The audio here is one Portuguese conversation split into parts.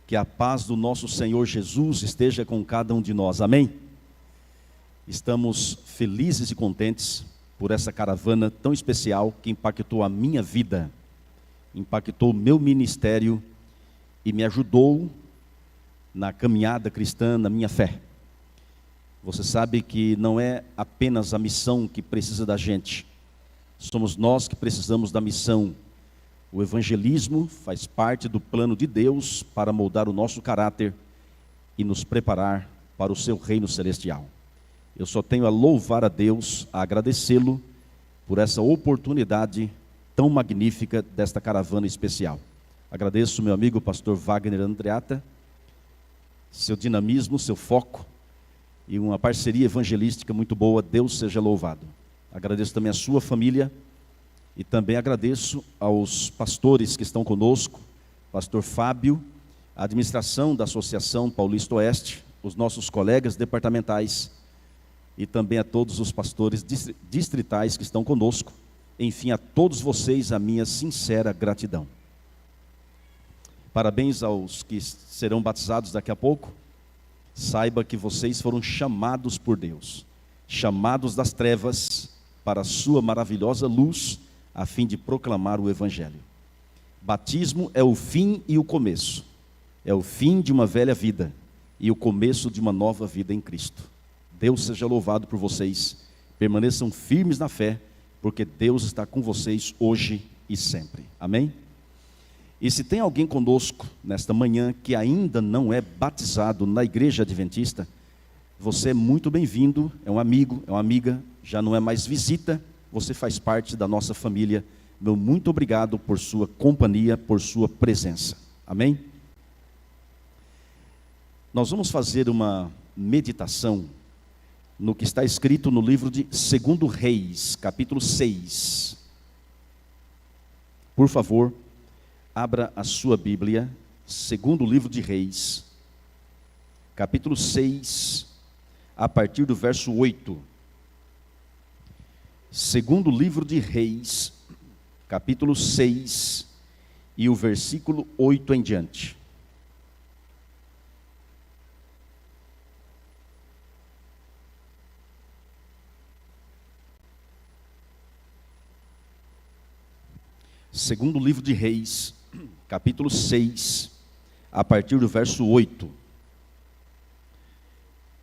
Que a paz do nosso Senhor Jesus esteja com cada um de nós, amém? Estamos felizes e contentes por essa caravana tão especial que impactou a minha vida, impactou o meu ministério e me ajudou na caminhada cristã, na minha fé. Você sabe que não é apenas a missão que precisa da gente, somos nós que precisamos da missão. O evangelismo faz parte do plano de Deus para moldar o nosso caráter e nos preparar para o seu reino celestial. Eu só tenho a louvar a Deus, a agradecê-lo por essa oportunidade tão magnífica desta caravana especial. Agradeço meu amigo pastor Wagner Andreata, seu dinamismo, seu foco e uma parceria evangelística muito boa. Deus seja louvado. Agradeço também a sua família. E também agradeço aos pastores que estão conosco, pastor Fábio, a administração da Associação Paulista Oeste, os nossos colegas departamentais e também a todos os pastores distritais que estão conosco. Enfim, a todos vocês a minha sincera gratidão. Parabéns aos que serão batizados daqui a pouco. Saiba que vocês foram chamados por Deus, chamados das trevas para a sua maravilhosa luz, a fim de proclamar o Evangelho. Batismo é o fim e o começo. É o fim de uma velha vida e o começo de uma nova vida em Cristo. Deus seja louvado por vocês. Permaneçam firmes na fé, porque Deus está com vocês hoje e sempre. Amém? E se tem alguém conosco nesta manhã que ainda não é batizado na Igreja Adventista, você é muito bem-vindo, é um amigo, é uma amiga, já não é mais visita, você faz parte da nossa família. Meu muito obrigado por sua companhia, por sua presença. Amém? Nós vamos fazer uma meditação no que está escrito no livro de 2 Reis, capítulo 6. Por favor, abra a sua Bíblia, segundo livro de Reis, capítulo 6, a partir do verso 8. Segundo livro de Reis, capítulo 6, e o versículo 8 em diante. Segundo livro de Reis, capítulo 6, a partir do verso 8.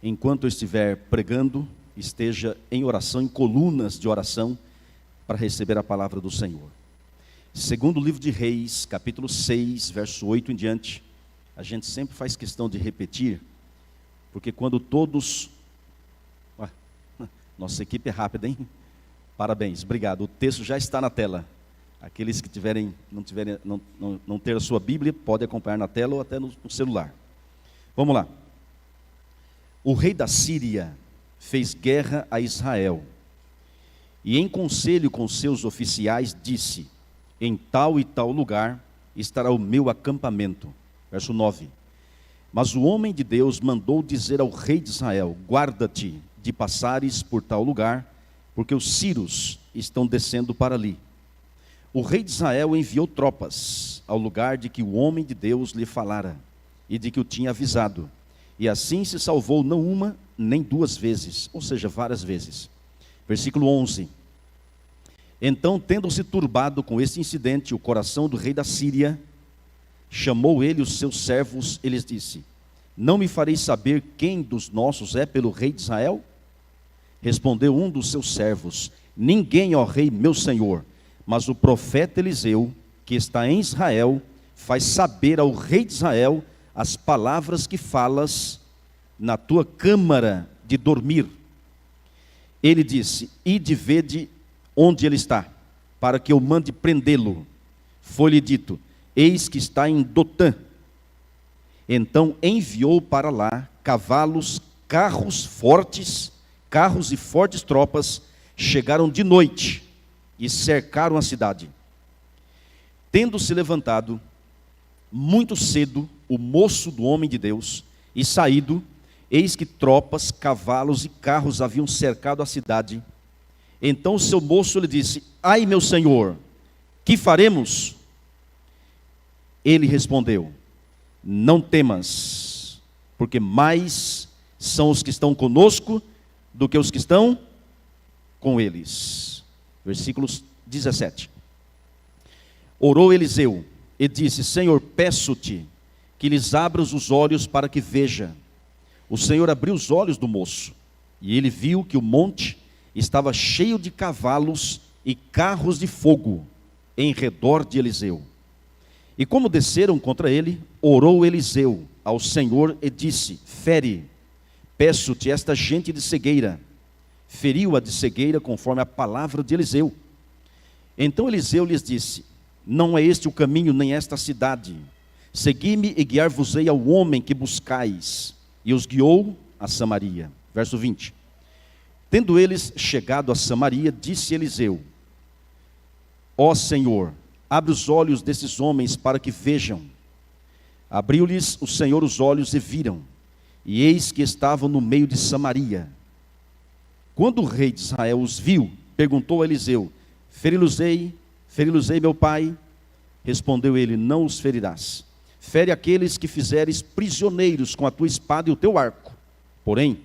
Enquanto eu estiver pregando, esteja em oração, em colunas de oração, para receber a palavra do Senhor. Segundo livro de Reis, capítulo 6, verso 8 em diante. A gente sempre faz questão de repetir, porque quando todos... Nossa equipe é rápida, hein? Parabéns, obrigado. O texto já está na tela. Aqueles que não ter a sua Bíblia, podem acompanhar na tela ou até no celular. Vamos lá. O rei da Síria fez guerra a Israel, e em conselho com seus oficiais disse: em tal e tal lugar estará o meu acampamento. Verso 9. Mas o homem de Deus mandou dizer ao rei de Israel: guarda-te de passares por tal lugar, porque os sírios estão descendo para ali. O rei de Israel enviou tropas ao lugar de que o homem de Deus lhe falara, e de que o tinha avisado. E assim se salvou não uma, nem duas vezes, ou seja, várias vezes. Versículo 11. Então, tendo-se turbado com este incidente o coração do rei da Síria, chamou ele os seus servos e lhes disse: não me fareis saber quem dos nossos é pelo rei de Israel? Respondeu um dos seus servos: ninguém, ó rei, meu senhor, mas o profeta Eliseu, que está em Israel, faz saber ao rei de Israel as palavras que falas na tua câmara de dormir. Ele disse: ide vede onde ele está, para que eu mande prendê-lo. Foi-lhe dito: eis que está em Dotã. Então enviou para lá cavalos, carros e fortes tropas, chegaram de noite e cercaram a cidade. Tendo-se levantado muito cedo o moço do homem de Deus e saído, eis que tropas, cavalos e carros haviam cercado a cidade. Então o seu moço lhe disse: ai, meu senhor, que faremos? Ele respondeu: não temas, porque mais são os que estão conosco do que os que estão com eles. Versículos 17. Orou Eliseu e disse: Senhor, peço-te que lhes abras os olhos para que veja. O Senhor abriu os olhos do moço, e ele viu que o monte estava cheio de cavalos e carros de fogo em redor de Eliseu. E como desceram contra ele, orou Eliseu ao Senhor e disse: fere, peço-te, esta gente de cegueira. Feriu-a de cegueira conforme a palavra de Eliseu. Então Eliseu lhes disse: não é este o caminho, nem esta cidade. Segui-me e guiar-vos-ei ao homem que buscais. E os guiou a Samaria. Verso 20. Tendo eles chegado a Samaria, disse Eliseu: ó Senhor, abre os olhos desses homens para que vejam. Abriu-lhes o Senhor os olhos e viram, e eis que estavam no meio de Samaria. Quando o rei de Israel os viu, perguntou a Eliseu: feri-los-ei, meu pai? Respondeu ele: não os ferirás. Fere aqueles que fizeres prisioneiros com a tua espada e o teu arco. Porém,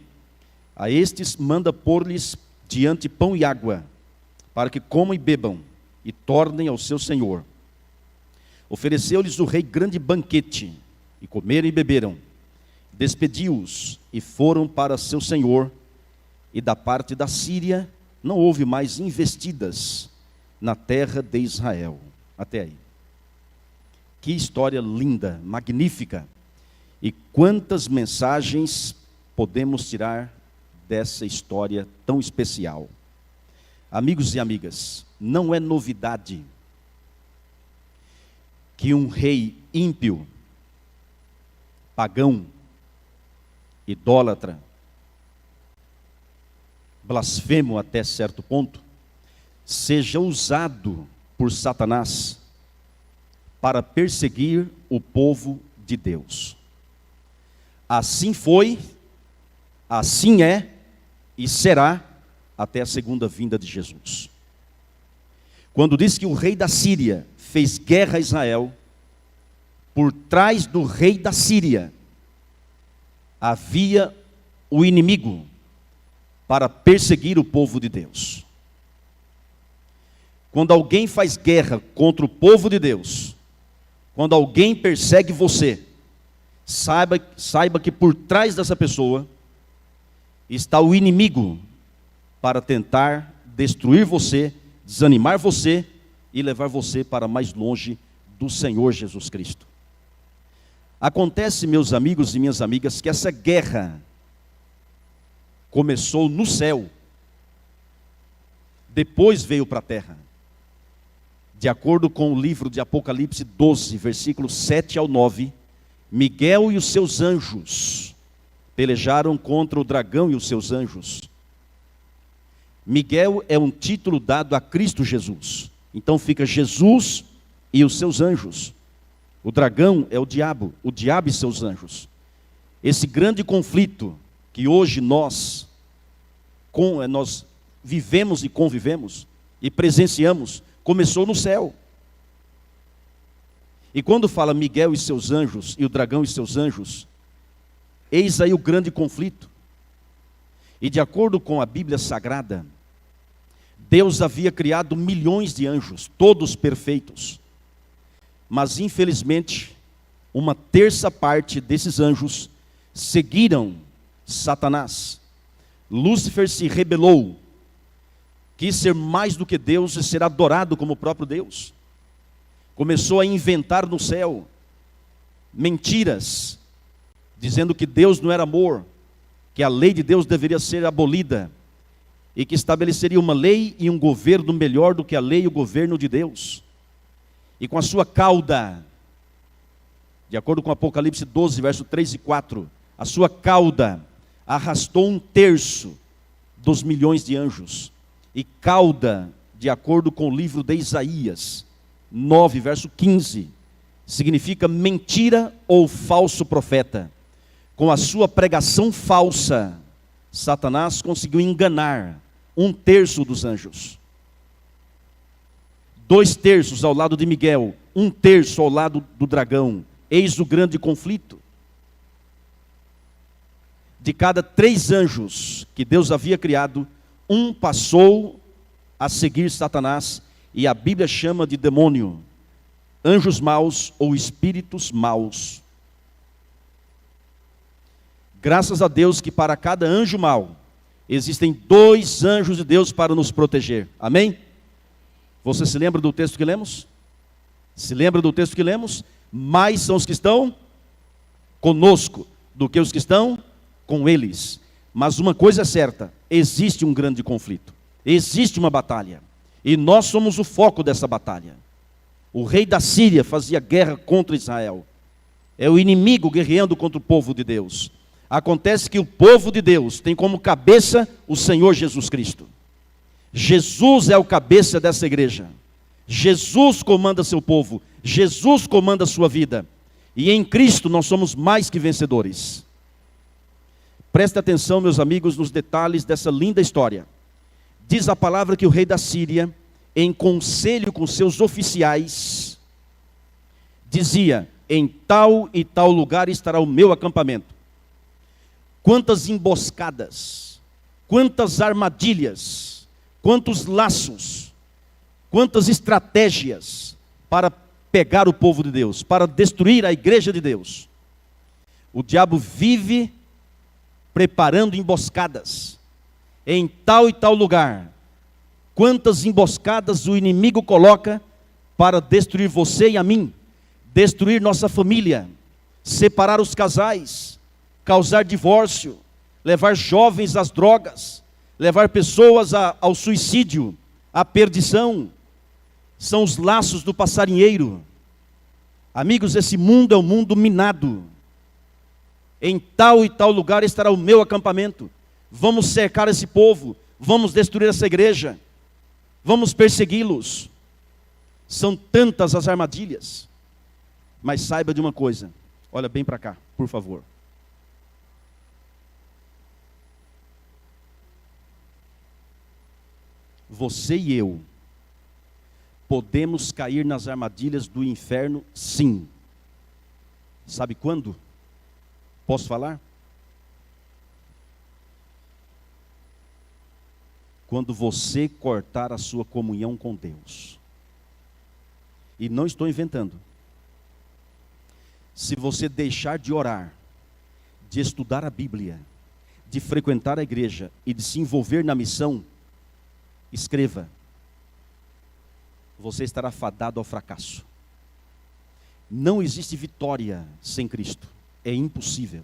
a estes manda pôr-lhes diante pão e água, para que comam e bebam, e tornem ao seu senhor. Ofereceu-lhes o rei grande banquete, e comeram e beberam. Despediu-os, e foram para seu senhor. E da parte da Síria, não houve mais investidas na terra de Israel. Até aí. Que história linda, magnífica. E quantas mensagens podemos tirar dessa história tão especial. Amigos e amigas, não é novidade que um rei ímpio, pagão, idólatra, blasfemo até certo ponto, seja usado por Satanás para perseguir o povo de Deus. Assim foi, assim é e será até a segunda vinda de Jesus. Quando diz que o rei da Síria fez guerra a Israel, por trás do rei da Síria havia o inimigo para perseguir o povo de Deus. Quando alguém faz guerra contra o povo de Deus, quando alguém persegue você, saiba que por trás dessa pessoa está o inimigo para tentar destruir você, desanimar você e levar você para mais longe do Senhor Jesus Cristo. Acontece, meus amigos e minhas amigas, que essa guerra começou no céu, depois veio para a terra. De acordo com o livro de Apocalipse 12, versículos 7 ao 9, Miguel e os seus anjos pelejaram contra o dragão e os seus anjos. Miguel é um título dado a Cristo Jesus. Então fica Jesus e os seus anjos. O dragão é o diabo e seus anjos. Esse grande conflito que hoje nós vivemos e convivemos e presenciamos, começou no céu. E quando fala Miguel e seus anjos, e o dragão e seus anjos, eis aí o grande conflito. E de acordo com a Bíblia Sagrada, Deus havia criado milhões de anjos, todos perfeitos. Mas infelizmente, uma terça parte desses anjos seguiram Satanás. Lúcifer se rebelou, quis ser mais do que Deus e ser adorado como o próprio Deus. Começou a inventar no céu mentiras, dizendo que Deus não era amor, que a lei de Deus deveria ser abolida, e que estabeleceria uma lei e um governo melhor do que a lei e o governo de Deus. E com a sua cauda, de acordo com Apocalipse 12, verso 3 e 4, a sua cauda arrastou 1/3 dos milhões de anjos. E cauda, de acordo com o livro de Isaías 9, verso 15, significa mentira ou falso profeta. Com a sua pregação falsa, Satanás conseguiu enganar 1/3 dos anjos. 2/3 ao lado de Miguel, 1/3 ao lado do dragão, Eis o grande conflito. De cada 3 anjos que Deus havia criado, um passou a seguir Satanás, e a Bíblia chama de demônio, anjos maus ou espíritos maus. Graças a Deus que para cada anjo mau, existem 2 anjos de Deus para nos proteger. Amém? Você se lembra do texto que lemos? Se lembra do texto que lemos? Mais são os que estão conosco do que os que estão com eles. Mas uma coisa é certa, existe um grande conflito. Existe uma batalha. E nós somos o foco dessa batalha. O rei da Síria fazia guerra contra Israel. É o inimigo guerreando contra o povo de Deus. Acontece que o povo de Deus tem como cabeça o Senhor Jesus Cristo. Jesus é o cabeça dessa igreja. Jesus comanda seu povo. Jesus comanda a sua vida. E em Cristo nós somos mais que vencedores. Preste atenção, meus amigos, nos detalhes dessa linda história. Diz a palavra que o rei da Síria, em conselho com seus oficiais, dizia: em tal e tal lugar estará o meu acampamento. Quantas emboscadas, quantas armadilhas, quantos laços, quantas estratégias para pegar o povo de Deus, para destruir a igreja de Deus. O diabo vive preparando emboscadas em tal e tal lugar. Quantas emboscadas o inimigo coloca para destruir você e a mim, destruir nossa família, separar os casais, causar divórcio, levar jovens às drogas, levar pessoas ao suicídio, à perdição. São os laços do passarinheiro. Amigos, esse mundo é um mundo minado. Em tal e tal lugar estará o meu acampamento. Vamos cercar esse povo, vamos destruir essa igreja, vamos persegui-los. São tantas as armadilhas. Mas saiba de uma coisa, olha bem para cá, por favor. Você e eu podemos cair nas armadilhas do inferno, sim. Sabe quando? Posso falar? Quando você cortar a sua comunhão com Deus. E não estou inventando. Se você deixar de orar, de estudar a Bíblia, de frequentar a igreja e de se envolver na missão, escreva: você estará fadado ao fracasso. Não existe vitória sem Cristo. É impossível.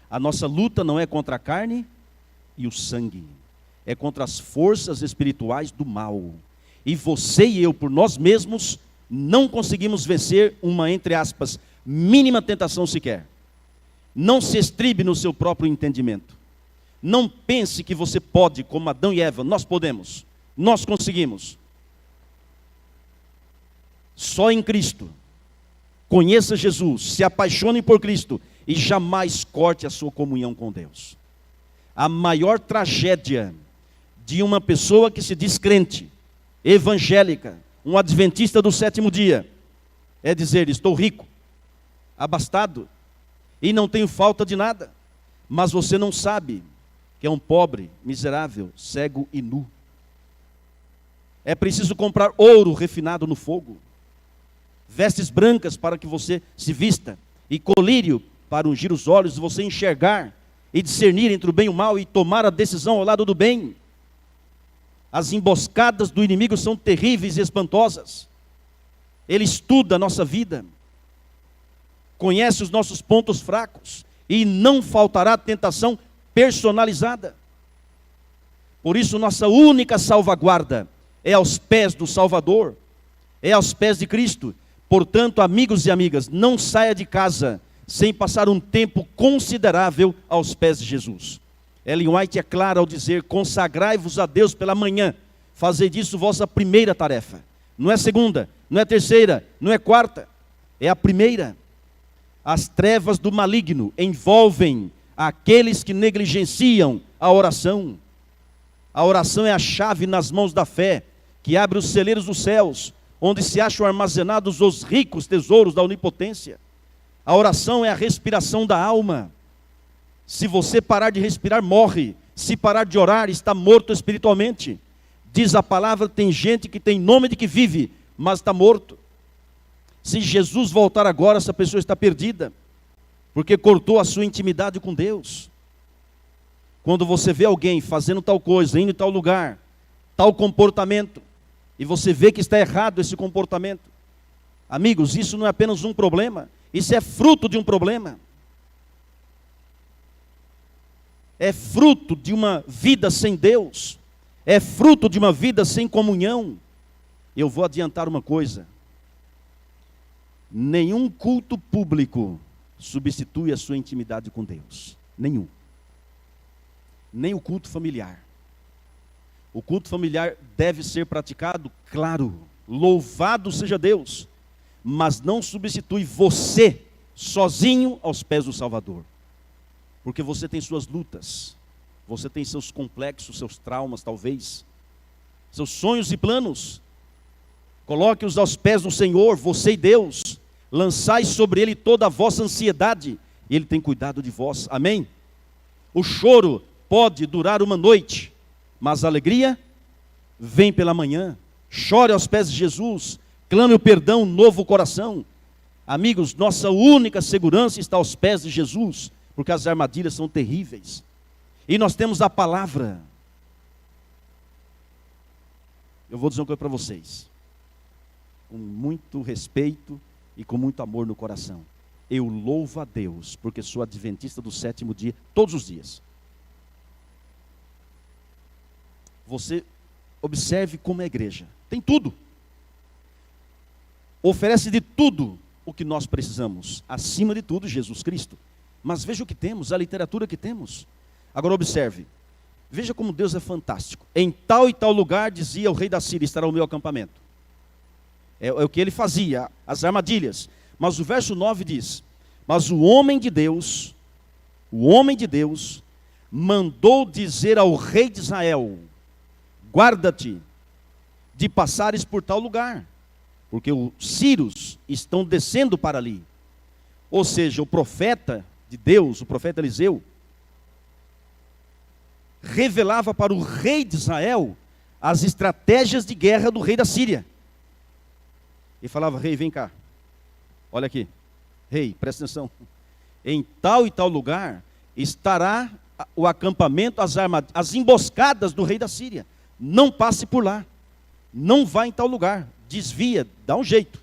A nossa luta não é contra a carne e o sangue. É contra as forças espirituais do mal. E você e eu, por nós mesmos, não conseguimos vencer uma, entre aspas, mínima tentação sequer. Não se estribe no seu próprio entendimento. Não pense que você pode, como Adão e Eva. Nós podemos. Nós conseguimos. Só em Cristo. Conheça Jesus, se apaixone por Cristo e jamais corte a sua comunhão com Deus. A maior tragédia de uma pessoa que se diz crente, evangélica, um adventista do 7º dia, é dizer: estou rico, abastado e não tenho falta de nada. Mas você não sabe que é um pobre, miserável, cego e nu. É preciso comprar ouro refinado no fogo, vestes brancas para que você se vista, e colírio para ungir os olhos, e você enxergar e discernir entre o bem e o mal e tomar a decisão ao lado do bem. As emboscadas do inimigo são terríveis e espantosas. Ele estuda a nossa vida, conhece os nossos pontos fracos, e não faltará tentação personalizada. Por isso nossa única salvaguarda é aos pés do Salvador, é aos pés de Cristo. Portanto, amigos e amigas, não saia de casa sem passar um tempo considerável aos pés de Jesus. Ellen White é clara ao dizer: consagrai-vos a Deus pela manhã, fazei disso vossa primeira tarefa. Não é segunda, não é terceira, não é quarta, é a primeira. As trevas do maligno envolvem aqueles que negligenciam a oração. A oração é a chave nas mãos da fé, que abre os celeiros dos céus, onde se acham armazenados os ricos tesouros da onipotência. A oração é a respiração da alma. Se você parar de respirar, morre. Se parar de orar, está morto espiritualmente. Diz a palavra, tem gente que tem nome de que vive, mas está morto. Se Jesus voltar agora, essa pessoa está perdida, porque cortou a sua intimidade com Deus. Quando você vê alguém fazendo tal coisa, indo em tal lugar, tal comportamento, e você vê que está errado esse comportamento, amigos, isso não é apenas um problema, isso é fruto de um problema. É fruto de uma vida sem Deus, é fruto de uma vida sem comunhão. Eu vou adiantar uma coisa: nenhum culto público substitui a sua intimidade com Deus. Nenhum. Nem o culto familiar. O culto familiar deve ser praticado, claro, louvado seja Deus, mas não substitui você, sozinho, aos pés do Salvador. Porque você tem suas lutas, você tem seus complexos, seus traumas talvez, seus sonhos e planos. Coloque-os aos pés do Senhor, você e Deus. Lançai sobre Ele toda a vossa ansiedade, e Ele tem cuidado de vós. Amém? O choro pode durar uma noite, mas a alegria vem pela manhã. Chore aos pés de Jesus, clame o perdão, novo coração. Amigos, nossa única segurança está aos pés de Jesus, porque as armadilhas são terríveis. E nós temos a palavra. Eu vou dizer uma coisa para vocês, com muito respeito e com muito amor no coração. Eu louvo a Deus, porque sou adventista do sétimo dia, todos os dias. Você observe como é a igreja. Tem tudo. Oferece de tudo o que nós precisamos. Acima de tudo, Jesus Cristo. Mas veja o que temos, a literatura que temos. Agora observe. Veja como Deus é fantástico. Em tal e tal lugar, dizia o rei da Síria, estará o meu acampamento. É o que ele fazia, as armadilhas. Mas o verso 9 diz: mas o homem de Deus, mandou dizer ao rei de Israel: guarda-te de passares por tal lugar, porque os sírios estão descendo para ali. Ou seja, o profeta de Deus, o profeta Eliseu, revelava para o rei de Israel as estratégias de guerra do rei da Síria. E falava: rei, vem cá, olha aqui, rei, presta atenção, em tal e tal lugar estará o acampamento, as emboscadas do rei da Síria. Não passe por lá, não vá em tal lugar, desvia, dá um jeito.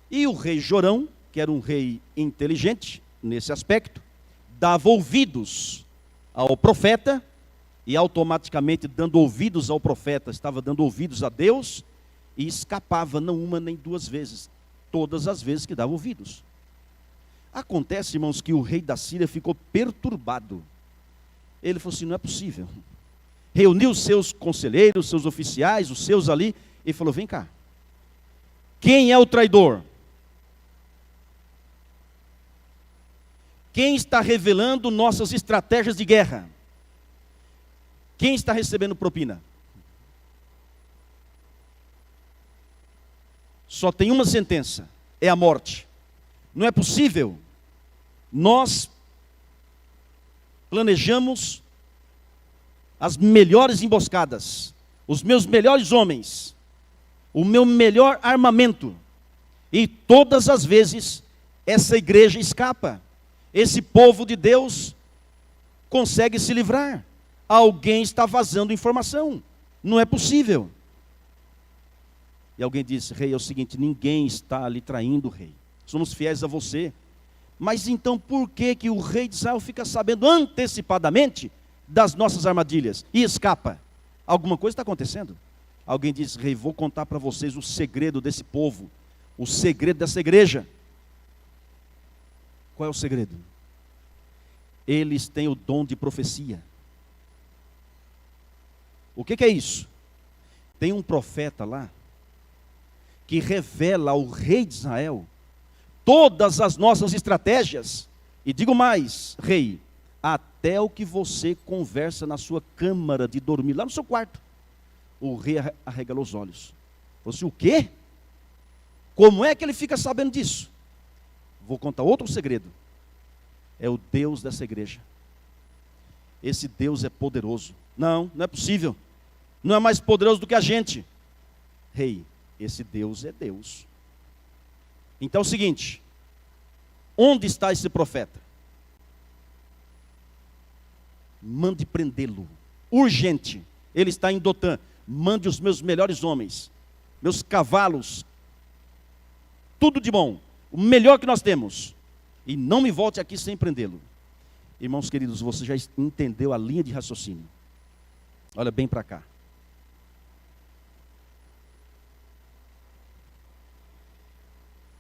E o rei Jorão, que era um rei inteligente nesse aspecto, dava ouvidos ao profeta, e automaticamente, dando ouvidos ao profeta, estava dando ouvidos a Deus, e escapava não uma nem duas vezes, todas as vezes que dava ouvidos. Acontece, irmãos, que o rei da Síria ficou perturbado. Ele falou assim: não é possível. Reuniu os seus conselheiros, seus oficiais, os seus ali, e falou: vem cá, quem é o traidor? Quem está revelando nossas estratégias de guerra? Quem está recebendo propina? Só tem uma sentença, é a morte. Não é possível. Nós planejamos as melhores emboscadas, os meus melhores homens, o meu melhor armamento, e todas as vezes essa igreja escapa. Esse povo de Deus consegue se livrar. Alguém está vazando informação. Não é possível. E alguém disse: rei, é o seguinte, ninguém está lhe traindo, rei. Somos fiéis a você. Mas então por que que o rei de Israel fica sabendo antecipadamente das nossas armadilhas e escapa? Alguma coisa está acontecendo. Alguém diz: rei, vou contar para vocês o segredo desse povo, o segredo dessa igreja. Qual é o segredo? Eles têm o dom de profecia. O que é isso? Tem um profeta lá que revela ao rei de Israel todas as nossas estratégias. E digo mais, rei, até o que você conversa na sua câmara de dormir, lá no seu quarto. O rei arregalou os olhos. Falou assim: o quê? Como é que ele fica sabendo disso? Vou contar outro segredo. É o Deus dessa igreja. Esse Deus é poderoso. Não, não é possível. Não é mais poderoso do que a gente. Rei, esse Deus é Deus. Então é o seguinte: onde está esse profeta? Mande prendê-lo. Urgente. Ele está em Dotã. Mande os meus melhores homens, meus cavalos, tudo de bom, o melhor que nós temos. E não me volte aqui sem prendê-lo. Irmãos queridos, você já entendeu a linha de raciocínio. Olha bem para cá.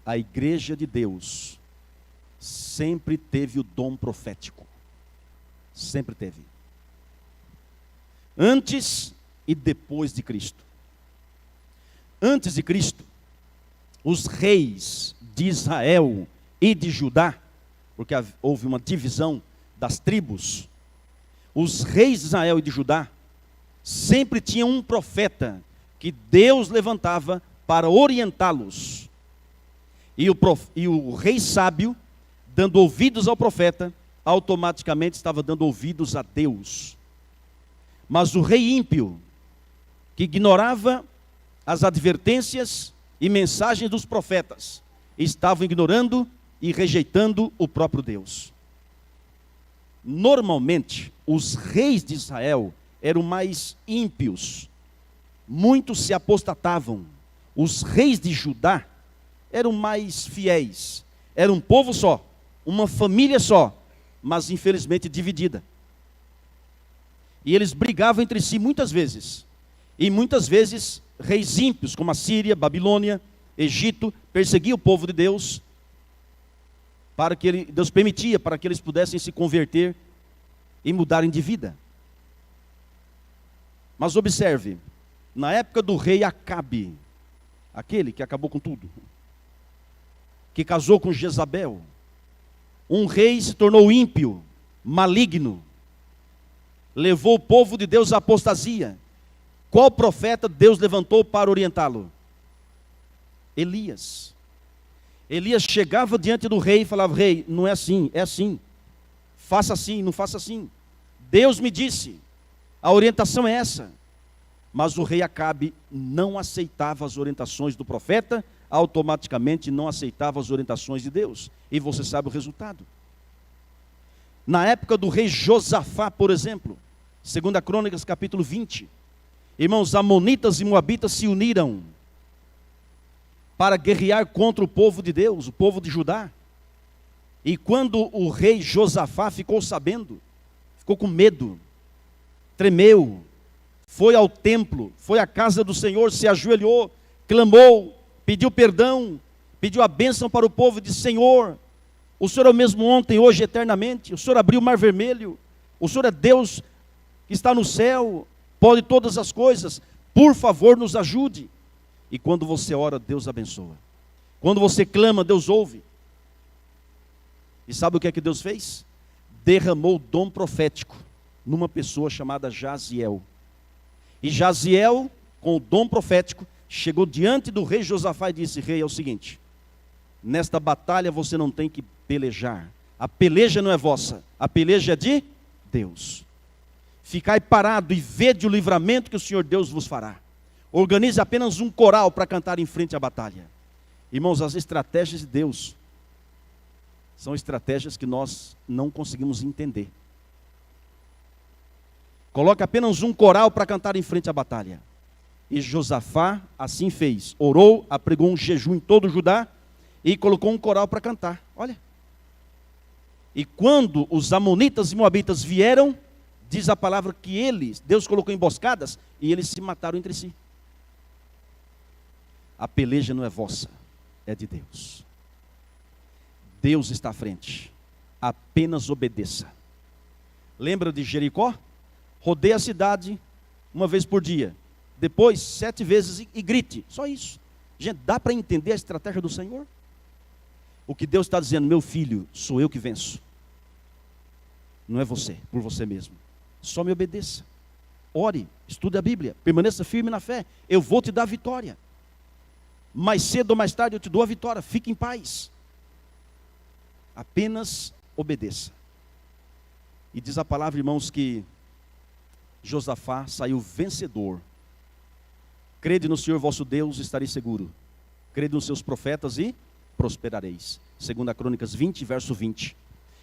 A igreja de Deus sempre teve o dom profético. Sempre teve. Antes e depois de Cristo. Antes de Cristo, os reis de Israel e de Judá, porque houve uma divisão das tribos, os reis de Israel e de Judá sempre tinham um profeta que Deus levantava para orientá-los. E o rei sábio, dando ouvidos ao profeta, automaticamente estava dando ouvidos a Deus. Mas o rei ímpio, que ignorava as advertências e mensagens dos profetas, estava ignorando e rejeitando o próprio Deus. Normalmente, os reis de Israel eram mais ímpios. Muitos se apostatavam. Os reis de Judá eram mais fiéis. Era um povo só, uma família só, mas infelizmente dividida. E eles brigavam entre si muitas vezes. E muitas vezes reis ímpios, como a Síria, Babilônia, Egito, perseguiam o povo de Deus, para que Deus permitia para que eles pudessem se converter e mudarem de vida. Mas observe, na época do rei Acabe, aquele que acabou com tudo, que casou com Jezabel, um rei se tornou ímpio, maligno, levou o povo de Deus à apostasia. Qual profeta Deus levantou para orientá-lo? Elias. Elias chegava diante do rei e falava: rei, não é assim, é assim. Faça assim, não faça assim. Deus me disse, a orientação é essa. Mas o rei Acabe não aceitava as orientações do profeta, automaticamente não aceitava as orientações de Deus. E você sabe o resultado. Na época do rei Josafá, por exemplo, 2 Crônicas capítulo 20, irmãos, amonitas e moabitas se uniram para guerrear contra o povo de Deus, o povo de Judá. E quando o rei Josafá ficou sabendo, ficou com medo, tremeu, foi ao templo, foi à casa do Senhor, se ajoelhou, clamou, pediu perdão, pediu a bênção para o povo e disse: Senhor, o Senhor é o mesmo ontem, hoje, eternamente. O Senhor abriu o mar vermelho. O Senhor é Deus que está no céu, pode todas as coisas. Por favor, nos ajude. E quando você ora, Deus abençoa. Quando você clama, Deus ouve. E sabe o que é que Deus fez? Derramou o dom profético numa pessoa chamada Jaziel. E Jaziel, com o dom profético, chegou diante do rei Josafá e disse: rei, é o seguinte, nesta batalha você não tem que pelejar. A peleja não é vossa, a peleja é de Deus. Ficai parado e vede o livramento que o Senhor Deus vos fará. Organize apenas um coral para cantar em frente à batalha. Irmãos, as estratégias de Deus são estratégias que nós não conseguimos entender. Coloque apenas um coral para cantar em frente à batalha. E Josafá assim fez. Orou, apregou um jejum em todo o Judá e colocou um coral para cantar. Olha. E quando os amonitas e moabitas vieram, diz a palavra que Deus colocou emboscadas e eles se mataram entre si. A peleja não é vossa, é de Deus. Deus está à frente. Apenas obedeça. Lembra de Jericó? Rodeie a cidade uma vez por dia. Depois 7 vezes e grite. Só isso. Gente, dá para entender a estratégia do Senhor? O que Deus está dizendo: meu filho, sou eu que venço. Não é você, por você mesmo. Só me obedeça. Ore, estude a Bíblia, permaneça firme na fé. Eu vou te dar a vitória. Mais cedo ou mais tarde eu te dou a vitória. Fique em paz. Apenas obedeça. E diz a palavra, irmãos, que Josafá saiu vencedor. Crede no Senhor vosso Deus, estareis seguro. Crede nos seus profetas e prosperareis. 2 Crônicas 20, verso 20.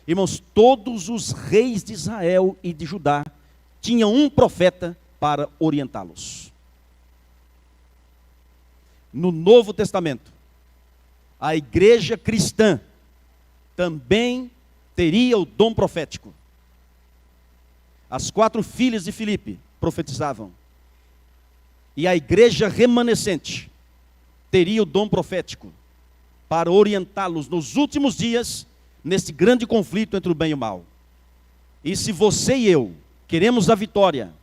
Irmãos, todos os reis de Israel e de Judá tinham um profeta para orientá-los. No Novo Testamento, a igreja cristã também teria o dom profético. As 4 filhas de Filipe profetizavam. E a igreja remanescente teria o dom profético para orientá-los nos últimos dias, nesse grande conflito entre o bem e o mal. E se você e eu queremos a vitória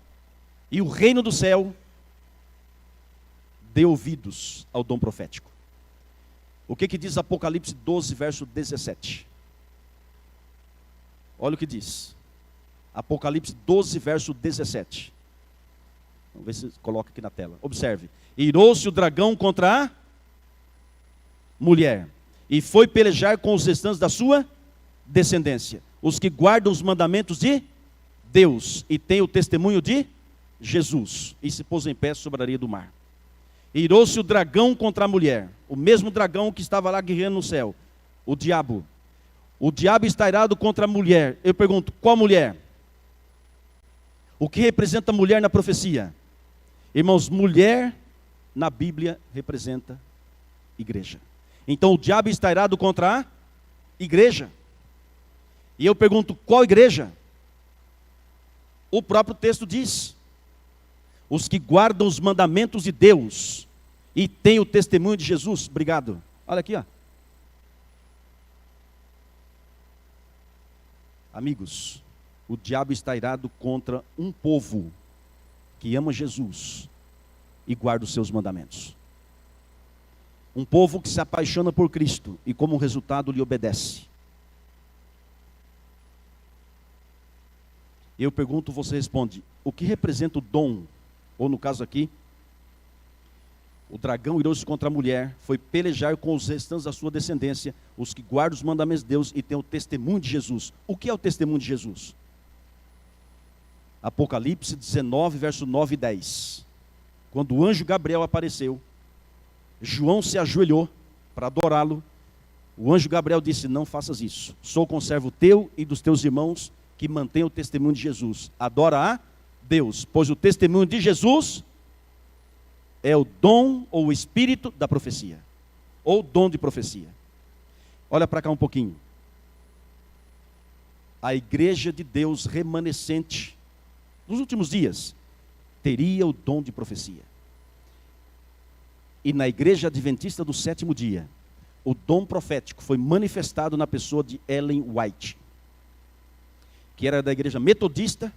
e o reino do céu, dê ouvidos ao dom profético. O que diz Apocalipse 12, verso 17? Olha o que diz. Apocalipse 12, verso 17. Vamos ver se coloca aqui na tela. Observe. Irou-se o dragão contra a mulher, e foi pelejar com os restantes da sua descendência, os que guardam os mandamentos de Deus, e têm o testemunho de Jesus, e se pôs em pé sobre a areia do mar. Irou-se o dragão contra a mulher, o mesmo dragão que estava lá guerreando no céu, o diabo. O diabo está irado contra a mulher. Eu pergunto, qual mulher? O que representa a mulher na profecia? Irmãos, mulher na Bíblia representa igreja. Então o diabo está irado contra a igreja. E eu pergunto, qual igreja? O próprio texto diz: os que guardam os mandamentos de Deus e têm o testemunho de Jesus. Obrigado. Olha aqui, ó. Amigos, o diabo está irado contra um povo que ama Jesus e guarda os seus mandamentos. Um povo que se apaixona por Cristo e como resultado lhe obedece. Eu pergunto, você responde, o que representa o dom? Ou no caso aqui, o dragão irou-se contra a mulher, foi pelejar com os restantes da sua descendência, os que guardam os mandamentos de Deus e têm o testemunho de Jesus. O que é o testemunho de Jesus? Apocalipse 19, verso 9 e 10. Quando o anjo Gabriel apareceu, João se ajoelhou para adorá-lo. O anjo Gabriel disse, não faças isso. Sou conservo teu e dos teus irmãos que mantêm o testemunho de Jesus. Adora a Deus, pois o testemunho de Jesus é o dom ou o espírito da profecia. Ou dom de profecia. Olha para cá um pouquinho. A igreja de Deus remanescente, nos últimos dias, teria o dom de profecia. E na igreja adventista do 7º dia, o dom profético foi manifestado na pessoa de Ellen White, que era da igreja metodista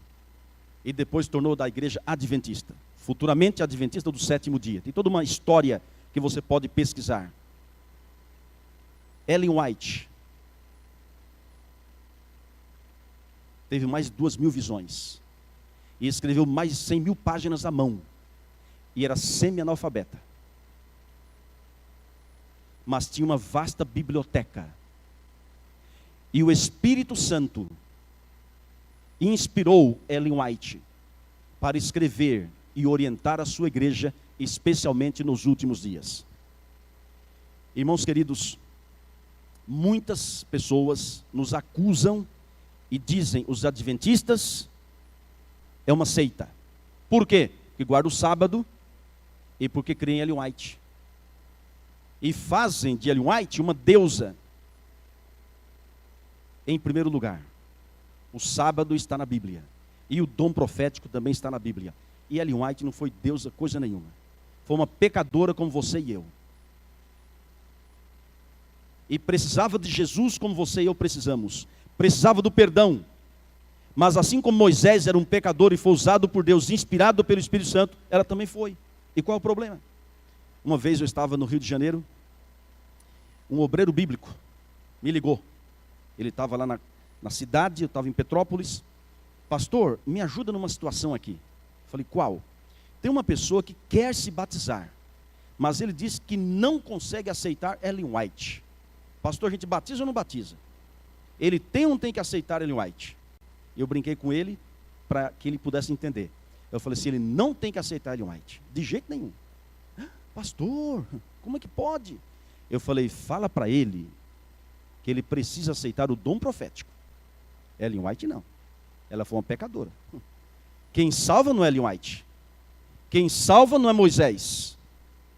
e depois tornou da igreja adventista. Futuramente adventista do 7º dia. Tem toda uma história que você pode pesquisar. Ellen White teve mais de 2.000 visões e escreveu mais de 100.000 páginas à mão e era semi-analfabeta, mas tinha uma vasta biblioteca. E o Espírito Santo inspirou Ellen White para escrever e orientar a sua igreja, especialmente nos últimos dias. Irmãos queridos, muitas pessoas nos acusam e dizem, os adventistas é uma seita. Por quê? Porque guarda o sábado e porque creem em Ellen White. E fazem de Ellen White uma deusa. Em primeiro lugar, o sábado está na Bíblia. E o dom profético também está na Bíblia. E Ellen White não foi deusa coisa nenhuma. Foi uma pecadora como você e eu. E precisava de Jesus como você e eu precisamos. Precisava do perdão. Mas assim como Moisés era um pecador e foi usado por Deus, inspirado pelo Espírito Santo, ela também foi. E qual é o problema? Uma vez eu estava no Rio de Janeiro, um obreiro bíblico me ligou. Ele estava lá na cidade, eu estava em Petrópolis. Pastor, me ajuda numa situação aqui. Falei, qual? Tem uma pessoa que quer se batizar, mas ele diz que não consegue aceitar Ellen White. Pastor, a gente batiza ou não batiza? ele tem ou não tem que aceitar Ellen White? Eu brinquei com ele para que ele pudesse entender. Eu falei assim, ele não tem que aceitar Ellen White, de jeito nenhum. Pastor, como é que pode? Eu falei, fala para ele que ele precisa aceitar o dom profético. Ellen White não, ela foi uma pecadora. Quem salva não é Ellen White. Quem salva não é Moisés,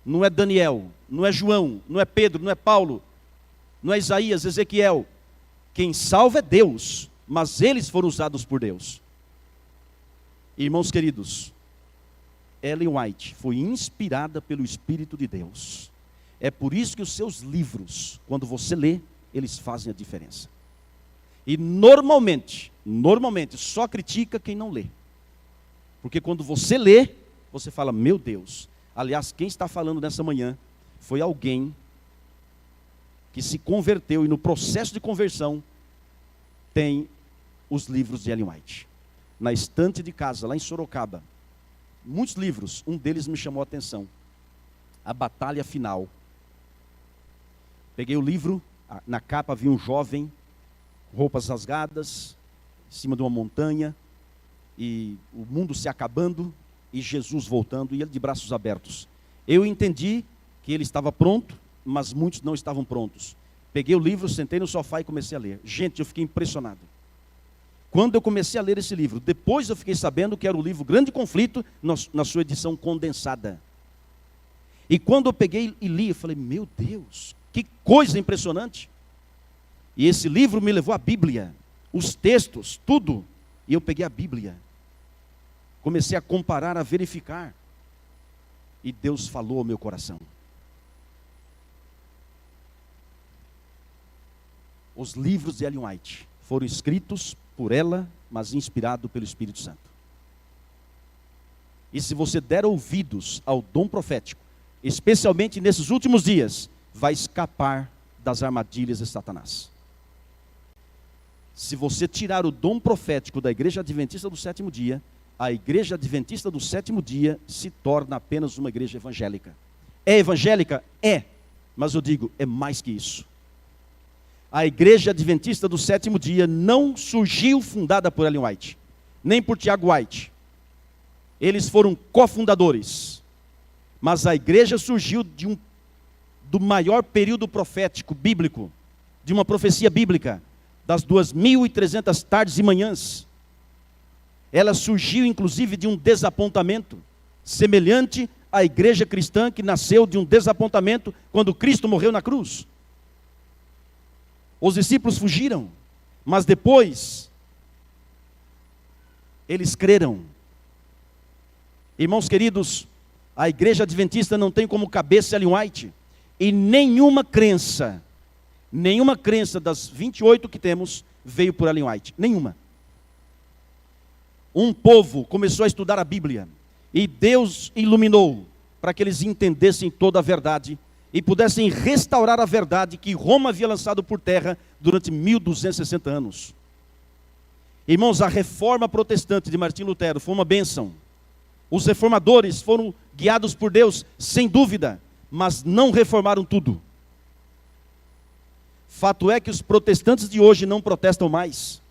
não é Daniel, não é João, não é Pedro, não é Paulo, não é Isaías, Ezequiel. Quem salva é Deus, mas eles foram usados por Deus. Irmãos queridos, Ellen White foi inspirada pelo Espírito de Deus. É por isso que os seus livros, quando você lê, eles fazem a diferença. E normalmente, só critica quem não lê. Porque quando você lê, você fala, meu Deus. Aliás, quem está falando nessa manhã foi alguém que se converteu e no processo de conversão tem os livros de Ellen White. Na estante de casa, lá em Sorocaba. Muitos livros, um deles me chamou a atenção. A Batalha Final. Peguei o livro, na capa havia um jovem, roupas rasgadas, em cima de uma montanha, e o mundo se acabando, e Jesus voltando, e ele de braços abertos. Eu entendi que ele estava pronto, mas muitos não estavam prontos. Peguei o livro, sentei no sofá e comecei a ler. Gente, eu fiquei impressionado. Quando eu comecei a ler esse livro, depois eu fiquei sabendo que era o livro Grande Conflito, na sua edição condensada. E quando eu peguei e li, eu falei, meu Deus, que coisa impressionante. E esse livro me levou à Bíblia, os textos, tudo. E eu peguei a Bíblia. Comecei a comparar, a verificar. E Deus falou ao meu coração. Os livros de Ellen White foram escritos por ela, mas inspirado pelo Espírito Santo. E se você der ouvidos ao dom profético, especialmente nesses últimos dias, vai escapar das armadilhas de Satanás. Se você tirar o dom profético da Igreja Adventista do Sétimo Dia, a Igreja Adventista do Sétimo Dia se torna apenas uma igreja evangélica. É evangélica? É. Mas eu digo, é mais que isso. A Igreja Adventista do Sétimo Dia não surgiu fundada por Ellen White, nem por Tiago White. Eles foram cofundadores. Mas a igreja surgiu do maior período profético bíblico, de uma profecia bíblica, das 2.300 tardes e manhãs. Ela surgiu inclusive de um desapontamento, semelhante à igreja cristã que nasceu de um desapontamento quando Cristo morreu na cruz. Os discípulos fugiram, mas depois eles creram. Irmãos queridos, a Igreja Adventista não tem como cabeça Ellen White, e nenhuma crença das 28 que temos veio por Ellen White, nenhuma. Um povo começou a estudar a Bíblia, e Deus iluminou para que eles entendessem toda a verdade, e pudessem restaurar a verdade que Roma havia lançado por terra durante 1260 anos. Irmãos, a reforma protestante de Martim Lutero foi uma bênção. Os reformadores foram guiados por Deus, sem dúvida, mas não reformaram tudo. Fato é que os protestantes de hoje não protestam mais.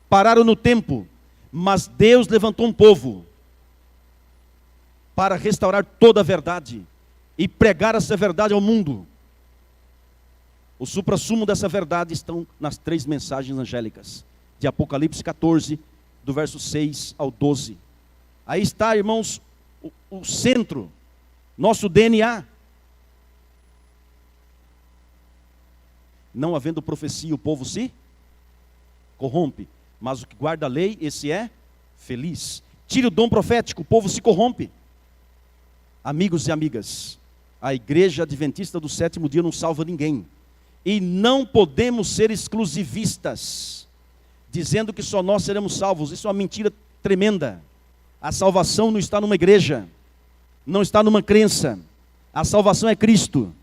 Pararam no tempo, mas Deus levantou um povo para restaurar toda a verdade e pregar essa verdade ao mundo. O suprassumo dessa verdade estão nas 3 mensagens angélicas, de Apocalipse 14, do verso 6 ao 12. Aí está, irmãos, o centro, nosso DNA. Não havendo profecia, o povo se corrompe, mas o que guarda a lei, esse é feliz. Tire o dom profético, o povo se corrompe. Amigos e amigas, a Igreja Adventista do Sétimo Dia não salva ninguém. E não podemos ser exclusivistas, dizendo que só nós seremos salvos. Isso é uma mentira tremenda. A salvação não está numa igreja, não está numa crença. A salvação é Cristo.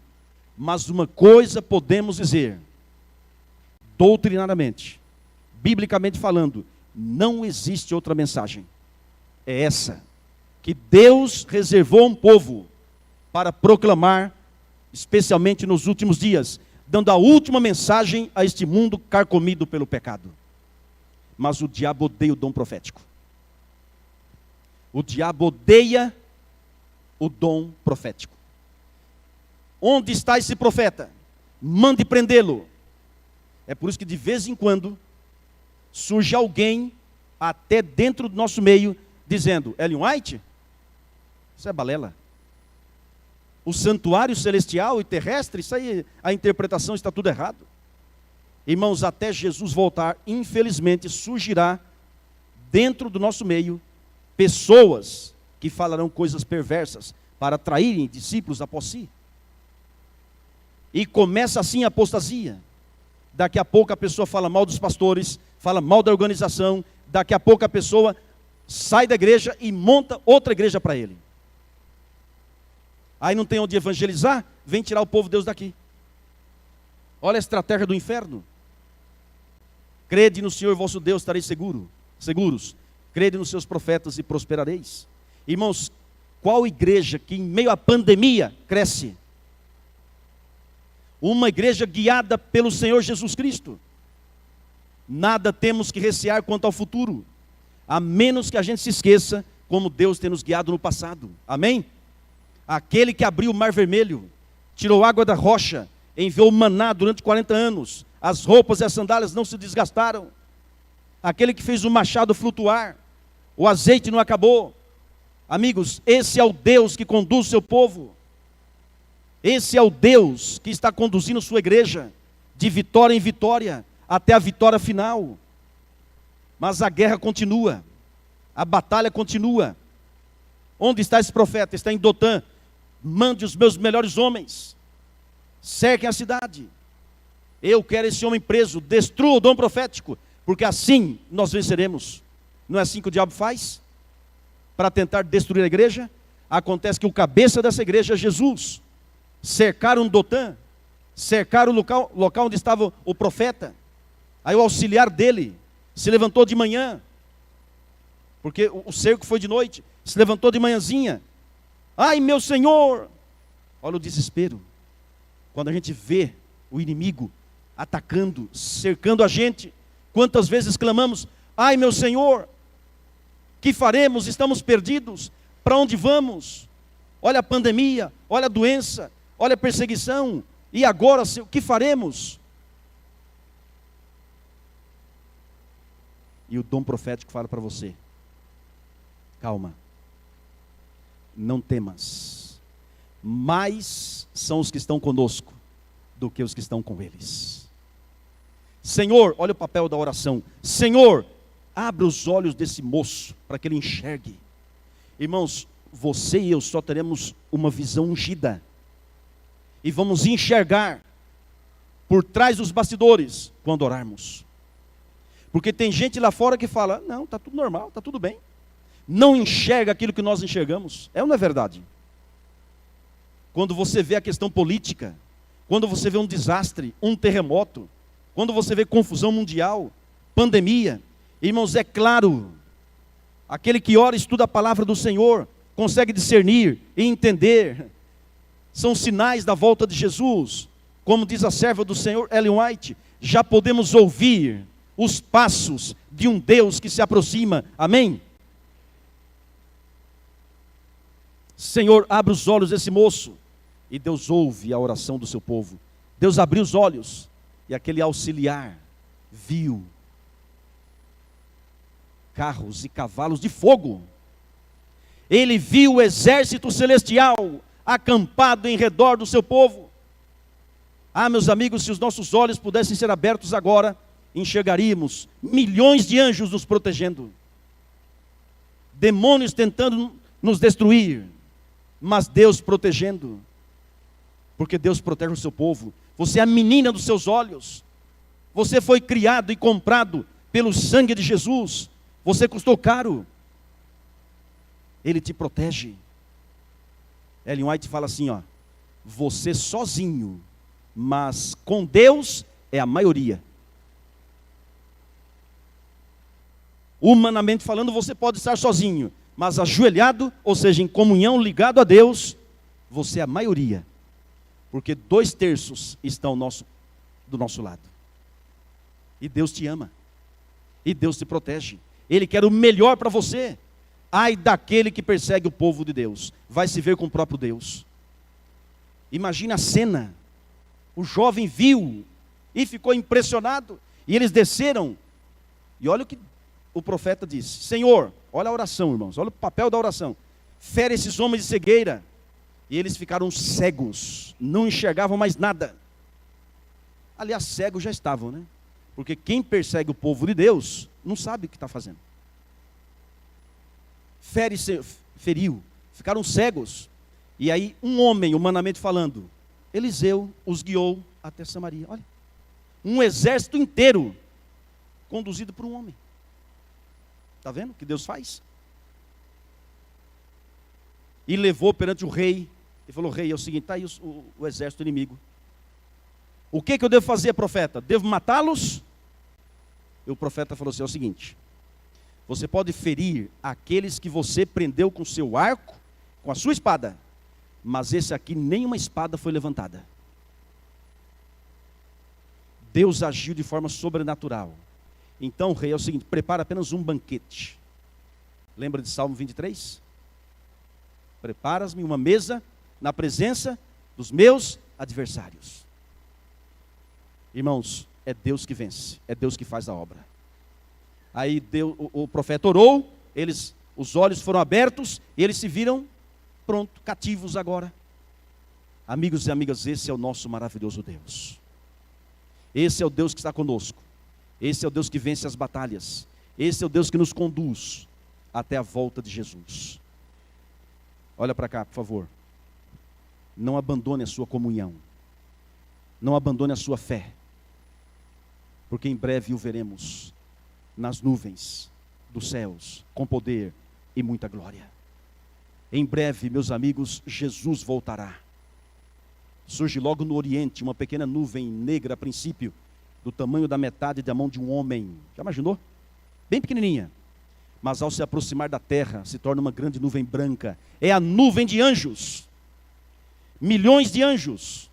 Mas uma coisa podemos dizer, doutrinariamente, biblicamente falando, não existe outra mensagem. É essa, que Deus reservou um povo para proclamar, especialmente nos últimos dias. dando a última mensagem a este mundo carcomido pelo pecado. Mas o diabo odeia o dom profético. O diabo odeia o dom profético. Onde está esse profeta? Mande prendê-lo. É por isso que de vez em quando surge alguém até dentro do nosso meio dizendo: Ellen White, isso é balela. O santuário celestial e terrestre, isso aí, a interpretação está tudo errado. Irmãos, até Jesus voltar, infelizmente surgirá dentro do nosso meio pessoas que falarão coisas perversas para atraírem discípulos após si. E começa assim a apostasia. Daqui a pouco a pessoa fala mal dos pastores, fala mal da organização, daqui a pouco a pessoa sai da igreja e monta outra igreja para ele. Aí não tem onde evangelizar, vem tirar o povo de Deus daqui. Olha a estratégia do inferno. Crede no Senhor vosso Deus, estareis seguros. Crede nos seus profetas e prosperareis. Irmãos, qual igreja que em meio à pandemia cresce? Uma igreja guiada pelo Senhor Jesus Cristo. Nada temos que recear quanto ao futuro, a menos que a gente se esqueça como Deus tem nos guiado no passado. Amém? Aquele que abriu o mar vermelho, tirou água da rocha, enviou maná durante 40 anos, as roupas e as sandálias não se desgastaram. Aquele que fez o machado flutuar, o azeite não acabou. Amigos, esse é o Deus que conduz o seu povo. Esse é o Deus que está conduzindo sua igreja, de vitória em vitória, até a vitória final. Mas a guerra continua, a batalha continua. Onde está esse profeta? Está em Dotã. Mande os meus melhores homens, cerquem a cidade. Eu quero esse homem preso, destrua o dom profético, porque assim nós venceremos. Não é assim que o diabo faz? Para tentar destruir a igreja? Acontece que o cabeça dessa igreja é Jesus. Cercaram Dotã, cercaram o local onde estava o profeta. Aí o auxiliar dele se levantou de manhã, porque o cerco foi de noite, se levantou de manhãzinha. Ai, meu Senhor! Olha o desespero. Quando a gente vê o inimigo atacando, cercando a gente, quantas vezes clamamos: ai, meu Senhor, que faremos? Estamos perdidos, para onde vamos? Olha a pandemia, olha a doença, olha a perseguição, e agora, o que faremos? E o dom profético fala para você: calma, não temas, mais são os que estão conosco do que os que estão com eles. Senhor, olha o papel da oração. Senhor, abre os olhos desse moço para que ele enxergue. Irmãos, você e eu só teremos uma visão ungida, e vamos enxergar por trás dos bastidores quando orarmos. Porque tem gente lá fora que fala: não, está tudo normal, está tudo bem. Não enxerga aquilo que nós enxergamos. É ou não é verdade? Quando você vê a questão política, quando você vê um desastre, um terremoto, quando você vê confusão mundial, pandemia, irmãos, é claro, aquele que ora e estuda a palavra do Senhor, consegue discernir e entender. São sinais da volta de Jesus. Como diz a serva do Senhor, Ellen White, já podemos ouvir os passos de um Deus que se aproxima. Amém? Senhor, abre os olhos desse moço. E Deus ouve a oração do seu povo. Deus abriu os olhos, e aquele auxiliar viu carros e cavalos de fogo. Ele viu o exército celestial acampado em redor do seu povo. Ah, meus amigos, se os nossos olhos pudessem ser abertos agora, enxergaríamos milhões de anjos nos protegendo, demônios tentando nos destruir, mas Deus protegendo, porque Deus protege o seu povo. Você é a menina dos seus olhos, você foi criado e comprado pelo sangue de Jesus, você custou caro, Ele te protege. Ellen White fala assim, ó: você sozinho, mas com Deus é a maioria. Humanamente falando, você pode estar sozinho, mas ajoelhado, ou seja, em comunhão, ligado a Deus, você é a maioria. Porque 2/3 estão ao nosso do nosso lado. E Deus te ama. E Deus te protege. Ele quer o melhor para você. Ai daquele que persegue o povo de Deus. Vai se ver com o próprio Deus. Imagina a cena. O jovem viu e ficou impressionado. E eles desceram. E olha o que o profeta disse. Senhor, olha a oração, irmãos. Olha o papel da oração. Fere esses homens de cegueira. E eles ficaram cegos. Não enxergavam mais nada. Aliás, cegos já estavam, né? Porque quem persegue o povo de Deus não sabe o que está fazendo. Feriu, ficaram cegos. E aí um homem, humanamente falando, Eliseu os guiou até Samaria. Olha, um exército inteiro conduzido por um homem. Está vendo o que Deus faz? E levou perante o rei. E falou, rei, é o seguinte, está aí o exército inimigo. O que eu devo fazer, profeta? Devo matá-los? E o profeta falou assim, é o seguinte, você pode ferir aqueles que você prendeu com seu arco, com a sua espada, mas esse aqui nenhuma espada foi levantada. Deus agiu de forma sobrenatural. Então, rei, é o seguinte, prepara apenas um banquete. Lembra de Salmo 23? Preparas-me uma mesa na presença dos meus adversários. Irmãos, é Deus que vence, é Deus que faz a obra. Aí o profeta orou, os olhos foram abertos, e eles se viram, pronto, cativos agora. Amigos e amigas, esse é o nosso maravilhoso Deus. Esse é o Deus que está conosco. Esse é o Deus que vence as batalhas. Esse é o Deus que nos conduz até a volta de Jesus. Olha para cá, por favor. Não abandone a sua comunhão. Não abandone a sua fé. Porque em breve o veremos nas nuvens dos céus, com poder e muita glória. Em breve, meus amigos, Jesus voltará. Surge logo no Oriente uma pequena nuvem negra a princípio, do tamanho da metade da mão de um homem. Já imaginou? Bem pequenininha. Mas ao se aproximar da terra, se torna uma grande nuvem branca. É a nuvem de anjos. Milhões de anjos.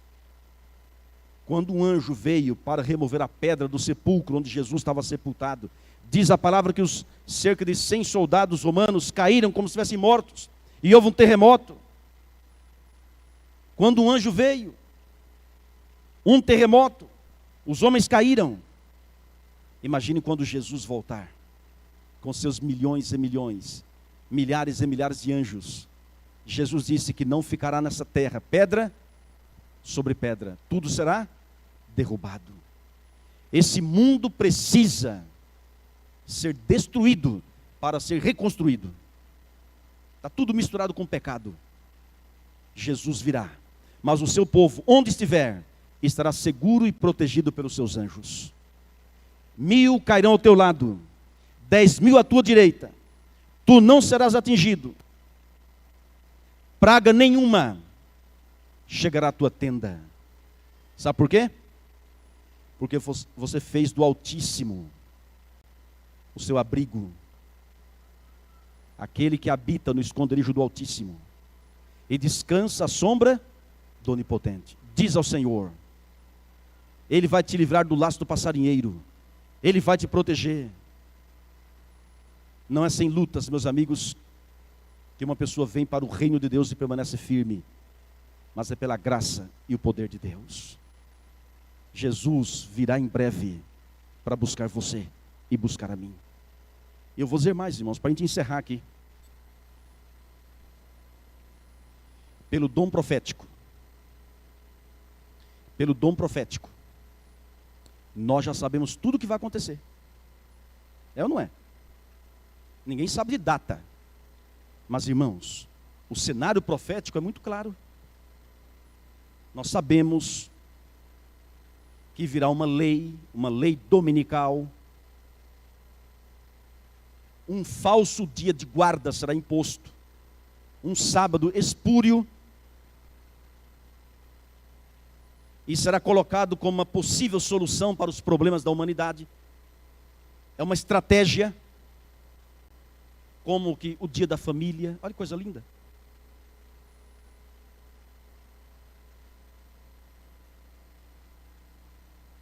Quando um anjo veio para remover a pedra do sepulcro onde Jesus estava sepultado, diz a palavra que os cerca de 100 soldados romanos caíram como se estivessem mortos. E houve um terremoto. Quando um anjo veio, um terremoto, os homens caíram. Imagine quando Jesus voltar, com seus milhões e milhões, milhares e milhares de anjos. Jesus disse que não ficará nessa terra pedra sobre pedra, tudo será derrubado. Esse mundo precisa ser destruído para ser reconstruído. Está tudo misturado com pecado. Jesus virá, mas o seu povo, onde estiver, estará seguro e protegido pelos seus anjos. 1000 cairão ao teu lado, 10.000 à tua direita, tu não serás atingido. Praga nenhuma chegará à tua tenda. Sabe por quê? Porque você fez do Altíssimo o seu abrigo. Aquele que habita no esconderijo do Altíssimo e descansa à sombra do Onipotente. Diz ao Senhor, Ele vai te livrar do laço do passarinheiro, Ele vai te proteger. Não é sem lutas, meus amigos, que uma pessoa vem para o reino de Deus e permanece firme, mas é pela graça e o poder de Deus. Jesus virá em breve para buscar você e buscar a mim. Eu vou dizer mais, irmãos, para a gente encerrar aqui. Pelo dom profético, nós já sabemos tudo o que vai acontecer. É ou não é? Ninguém sabe de data. Mas, irmãos, o cenário profético é muito claro. Nós sabemos que virá uma lei dominical. Um falso dia de guarda será imposto. Um sábado espúrio. E será colocado como uma possível solução para os problemas da humanidade. É uma estratégia. Como que o dia da família. Olha que coisa linda.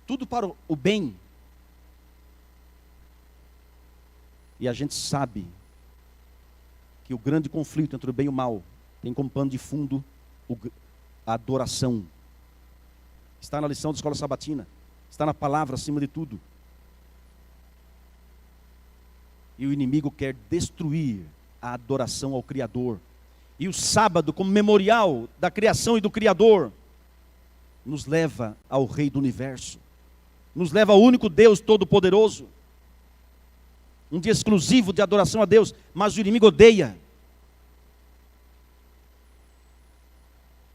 tudo para o bem. E a gente sabe que o grande conflito entre o bem e o mal tem como pano de fundo a adoração. Está na lição da escola sabatina, está na palavra acima de tudo. E o inimigo quer destruir a adoração ao Criador. E o sábado, como memorial da criação e do Criador, nos leva ao Rei do Universo, nos leva ao único Deus Todo-Poderoso. Um dia exclusivo de adoração a Deus, mas o inimigo odeia.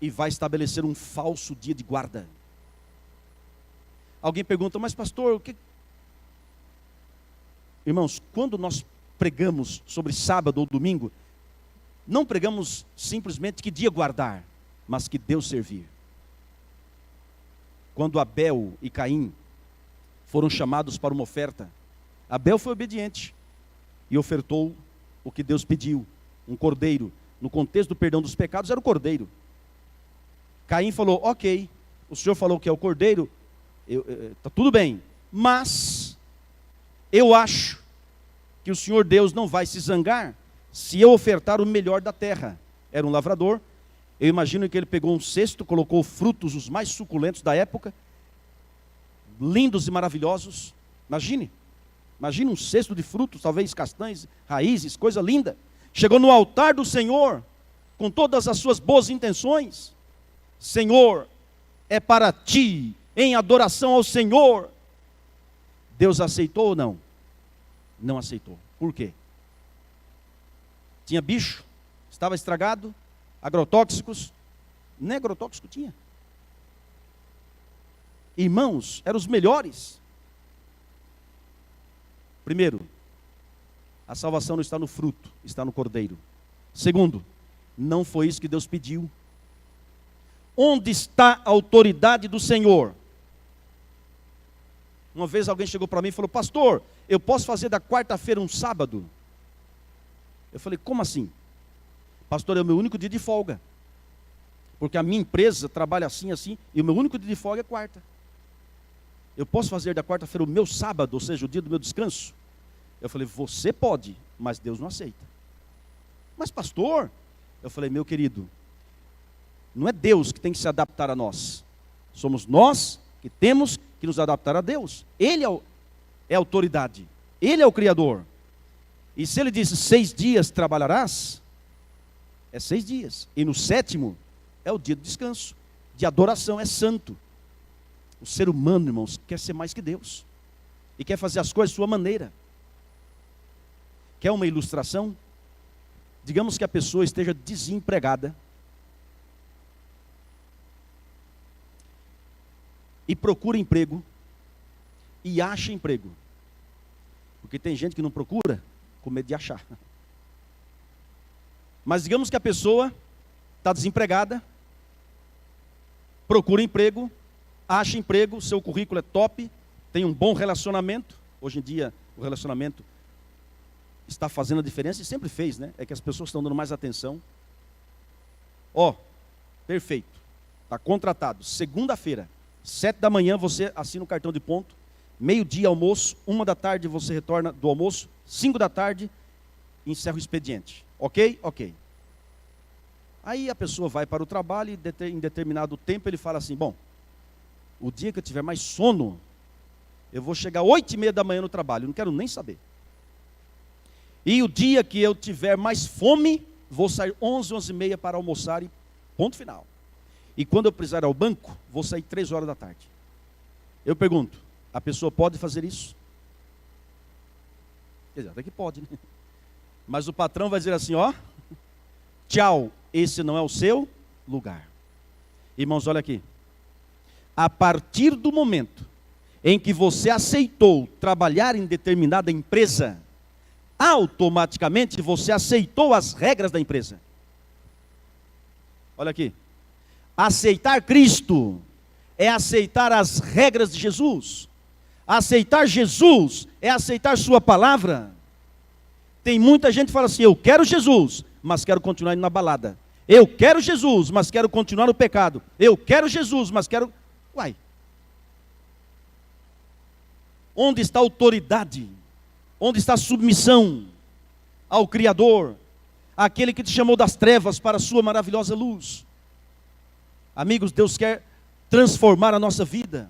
E vai estabelecer um falso dia de guarda. Alguém pergunta, mas pastor, o que... Irmãos, quando nós pregamos sobre sábado ou domingo, não pregamos simplesmente que dia guardar, mas que Deus servir. Quando Abel e Caim foram chamados para uma oferta, Abel foi obediente e ofertou o que Deus pediu, um cordeiro. No contexto do perdão dos pecados era o cordeiro. Caim falou, ok, o senhor falou que é o cordeiro, está tudo bem, mas eu acho que o Senhor Deus não vai se zangar se eu ofertar o melhor da terra. Era um lavrador, eu imagino que ele pegou um cesto, colocou frutos os mais suculentos da época, lindos e maravilhosos. Imagine um cesto de frutos, talvez castanhas, raízes, coisa linda. Chegou no altar do Senhor, com todas as suas boas intenções. Senhor, é para ti, em adoração ao Senhor. Deus aceitou ou não? Não aceitou. Por quê? Tinha bicho, estava estragado, agrotóxicos. Nem agrotóxico tinha. Irmãos, eram os melhores. Primeiro, a salvação não está no fruto, está no cordeiro. Segundo, não foi isso que Deus pediu. Onde está a autoridade do Senhor? Uma vez alguém chegou para mim e falou, pastor, eu posso fazer da quarta-feira um sábado? Eu falei, como assim? Pastor, é o meu único dia de folga. Porque a minha empresa trabalha assim, e o meu único dia de folga é quarta. Eu posso fazer da quarta-feira o meu sábado, ou seja, o dia do meu descanso? Eu falei, você pode, mas Deus não aceita. Mas pastor, eu falei, meu querido, não é Deus que tem que se adaptar a nós. Somos nós que temos que nos adaptar a Deus. Ele é a autoridade. Ele é o Criador. E se ele disse 6 dias trabalharás, é 6 dias. E no 7º é o dia de descanso, de adoração, é santo. O ser humano, irmãos, quer ser mais que Deus. E quer fazer as coisas de sua maneira. Quer uma ilustração? Digamos que a pessoa esteja desempregada. E procura emprego. E acha emprego. Porque tem gente que não procura com medo de achar. Mas digamos que a pessoa está desempregada, procura emprego, acha emprego, seu currículo é top, tem um bom relacionamento. Hoje em dia o relacionamento está fazendo a diferença, e sempre fez, né? É que as pessoas estão dando mais atenção. Perfeito, está contratado. Segunda-feira, 7 da manhã você assina o cartão de ponto, meio-dia almoço, 1 da tarde você retorna do almoço, 5 da tarde encerra o expediente. Ok? Ok. Aí a pessoa vai para o trabalho e em determinado tempo ele fala assim, bom, o dia que eu tiver mais sono, eu vou chegar 8h30 da manhã no trabalho, não quero nem saber. E o dia que eu tiver mais fome, vou sair 11, 11h30 para almoçar e ponto final. E quando eu precisar ir ao banco, vou sair 3 horas da tarde. Eu pergunto, a pessoa pode fazer isso? Quer dizer, até que pode, né? Mas o patrão vai dizer assim, tchau, esse não é o seu lugar. Irmãos, olha aqui. A partir do momento em que você aceitou trabalhar em determinada empresa, automaticamente você aceitou as regras da empresa. Olha aqui. Aceitar Cristo é aceitar as regras de Jesus. Aceitar Jesus é aceitar sua palavra. Tem muita gente que fala assim, eu quero Jesus, mas quero continuar indo na balada. Eu quero Jesus, mas quero continuar no pecado. Eu quero Jesus, mas quero... Uai. Onde está a autoridade? Onde está a submissão ao Criador, àquele que te chamou das trevas para a sua maravilhosa luz? Amigos, Deus quer transformar a nossa vida.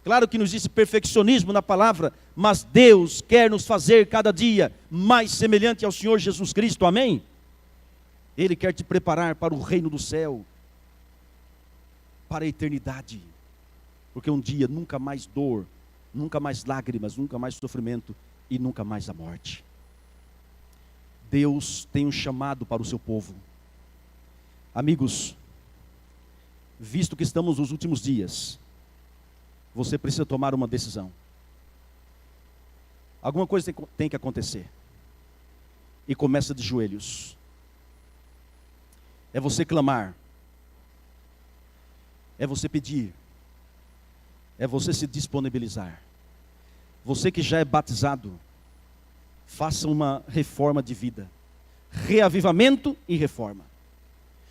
Claro que não existe perfeccionismo na palavra, mas Deus quer nos fazer cada dia mais semelhante ao Senhor Jesus Cristo, amém? Ele quer te preparar para o reino do céu, para a eternidade, porque um dia nunca mais dor, nunca mais lágrimas, nunca mais sofrimento e nunca mais a morte. Deus tem um chamado para o seu povo. Amigos, visto que estamos nos últimos dias, você precisa tomar uma decisão. Alguma coisa tem que acontecer. E começa de joelhos. É você clamar. É você pedir. É você se disponibilizar. Você que já é batizado, faça uma reforma de vida. Reavivamento e reforma.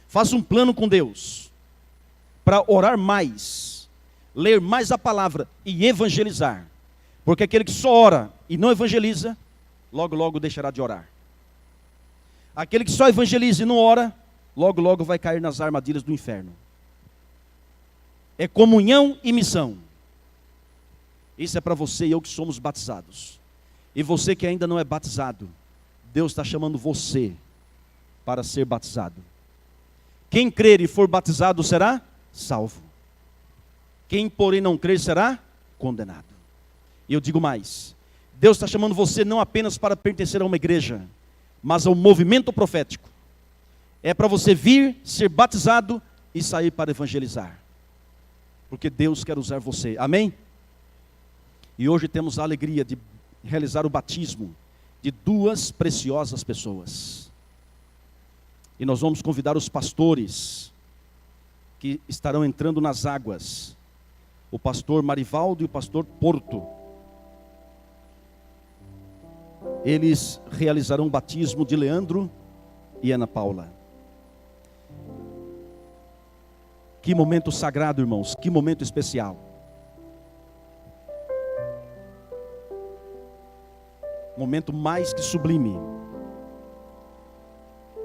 Faça um plano com Deus para orar mais, ler mais a palavra e evangelizar. Porque aquele que só ora e não evangeliza, logo logo deixará de orar. Aquele que só evangeliza e não ora, logo logo vai cair nas armadilhas do inferno. É comunhão e missão. Isso é para você e eu que somos batizados. E você que ainda não é batizado, Deus está chamando você para ser batizado. Quem crer e for batizado será salvo. Quem, porém, não crer será condenado. E eu digo mais: Deus está chamando você não apenas para pertencer a uma igreja, mas ao movimento profético. É para você vir, ser batizado e sair para evangelizar. Porque Deus quer usar você, amém? E hoje temos a alegria de realizar o batismo de duas preciosas pessoas. E nós vamos convidar os pastores que estarão entrando nas águas. O pastor Marivaldo e o pastor Porto. Eles realizarão o batismo de Leandro e Ana Paula. Que momento sagrado, irmãos, que momento especial. Momento mais que sublime.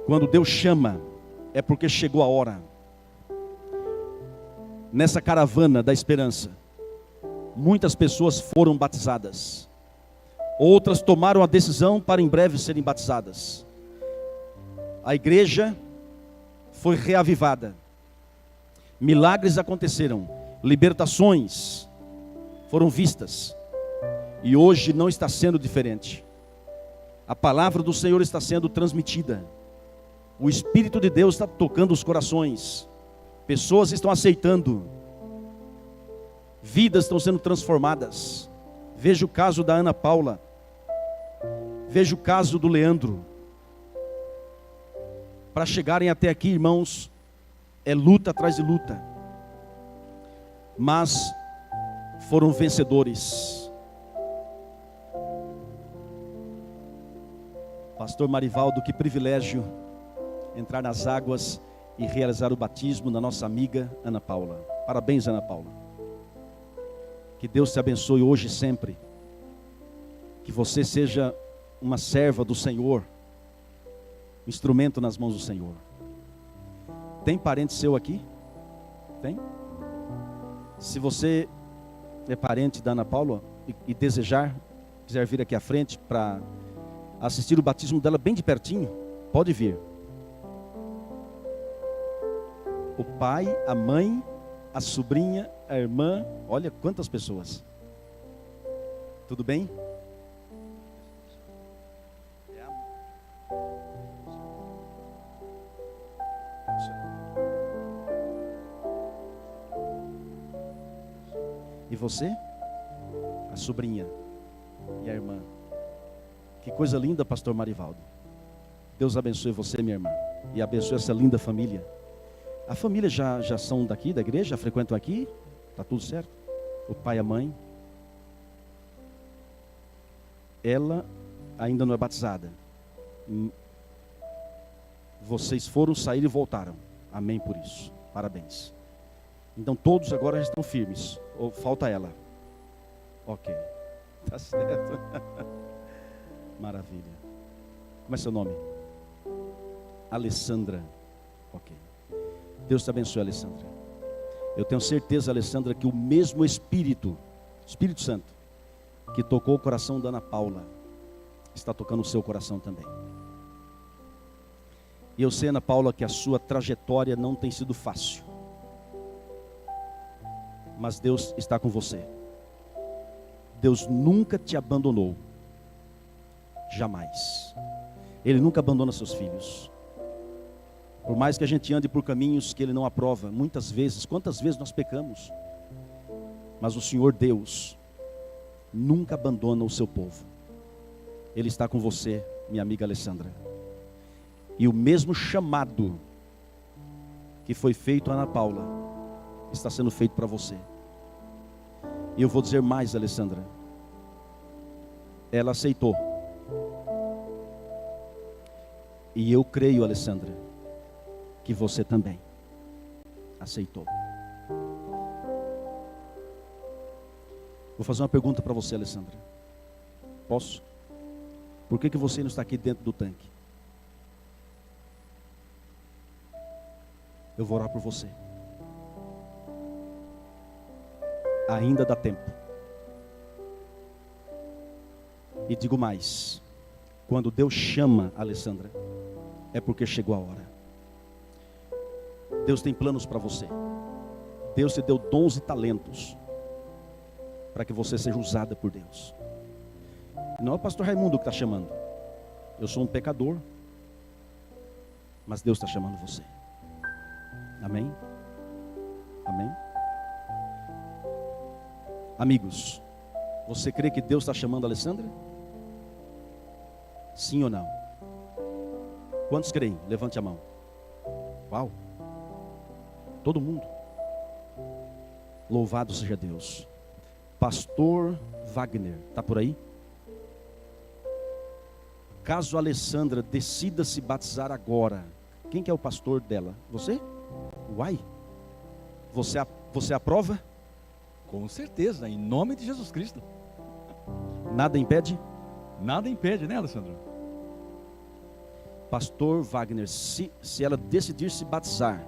Quando Deus chama, é porque chegou a hora. Nessa caravana da esperança, muitas pessoas foram batizadas. Outras tomaram a decisão para em breve serem batizadas. A igreja foi reavivada. Milagres aconteceram. Libertações foram vistas. E hoje não está sendo diferente. A palavra do Senhor está sendo transmitida. O Espírito de Deus está tocando os corações. Pessoas estão aceitando. Vidas estão sendo transformadas. Veja o caso da Ana Paula. Veja o caso do Leandro. Para chegarem até aqui, irmãos, é luta atrás de luta. Mas foram vencedores. Pastor Marivaldo, que privilégio entrar nas águas e realizar o batismo da nossa amiga Ana Paula. Parabéns, Ana Paula. Que Deus te abençoe hoje e sempre. Que você seja uma serva do Senhor, um instrumento nas mãos do Senhor. Tem parente seu aqui? Tem? Se você é parente da Ana Paula e desejar, quiser vir aqui à frente para assistir o batismo dela bem de pertinho, pode vir. O pai, a mãe, a sobrinha, a irmã, olha quantas pessoas. Tudo bem? E você? A sobrinha e a irmã. Que coisa linda, pastor Marivaldo. Deus abençoe você, minha irmã, e abençoe essa linda família. A família já são daqui, da igreja, já frequentam aqui? Está tudo certo? O pai e a mãe? Ela ainda não é batizada. Vocês foram, saíram e voltaram. Amém por isso. Parabéns. Então todos agora já estão firmes. Ou falta ela? Ok, tá certo. Maravilha. Como é seu nome? Alessandra. Ok. Deus te abençoe, Alessandra. Eu tenho certeza, Alessandra, que o mesmo Espírito Santo, que tocou o coração da Ana Paula, está tocando o seu coração também. E eu sei, Ana Paula, que a sua trajetória não tem sido fácil. Mas Deus está com você. Deus nunca te abandonou. Jamais. Ele nunca abandona seus filhos. Por mais que a gente ande por caminhos que Ele não aprova, muitas vezes, quantas vezes nós pecamos? Mas o Senhor Deus nunca abandona o seu povo. Ele está com você, minha amiga Alessandra. E o mesmo chamado que foi feito a Ana Paula está sendo feito para você. E eu vou dizer mais, Alessandra. Ela aceitou. E eu creio, Alessandra, que você também aceitou. Vou fazer uma pergunta para você, Alessandra. Posso? Por que você não está aqui dentro do tanque? Eu vou orar por você. Ainda dá tempo. E digo mais: quando Deus chama a Alessandra, é porque chegou a hora. Deus tem planos para você. Deus te deu dons e talentos para que você seja usada por Deus. Não é o pastor Raimundo que está chamando. Eu sou um pecador, mas Deus está chamando você. Amém? Amém? Amigos, você crê que Deus está chamando a Alessandra? Sim ou não? Quantos creem? Levante a mão. Uau! Todo mundo. Louvado seja Deus. Pastor Wagner, está por aí? Caso a Alessandra decida se batizar agora, quem que é o pastor dela? Você? Uai! Você aprova? Com certeza, em nome de Jesus Cristo. Nada impede? Nada impede, né, Alessandro? Pastor Wagner, se ela decidir se batizar,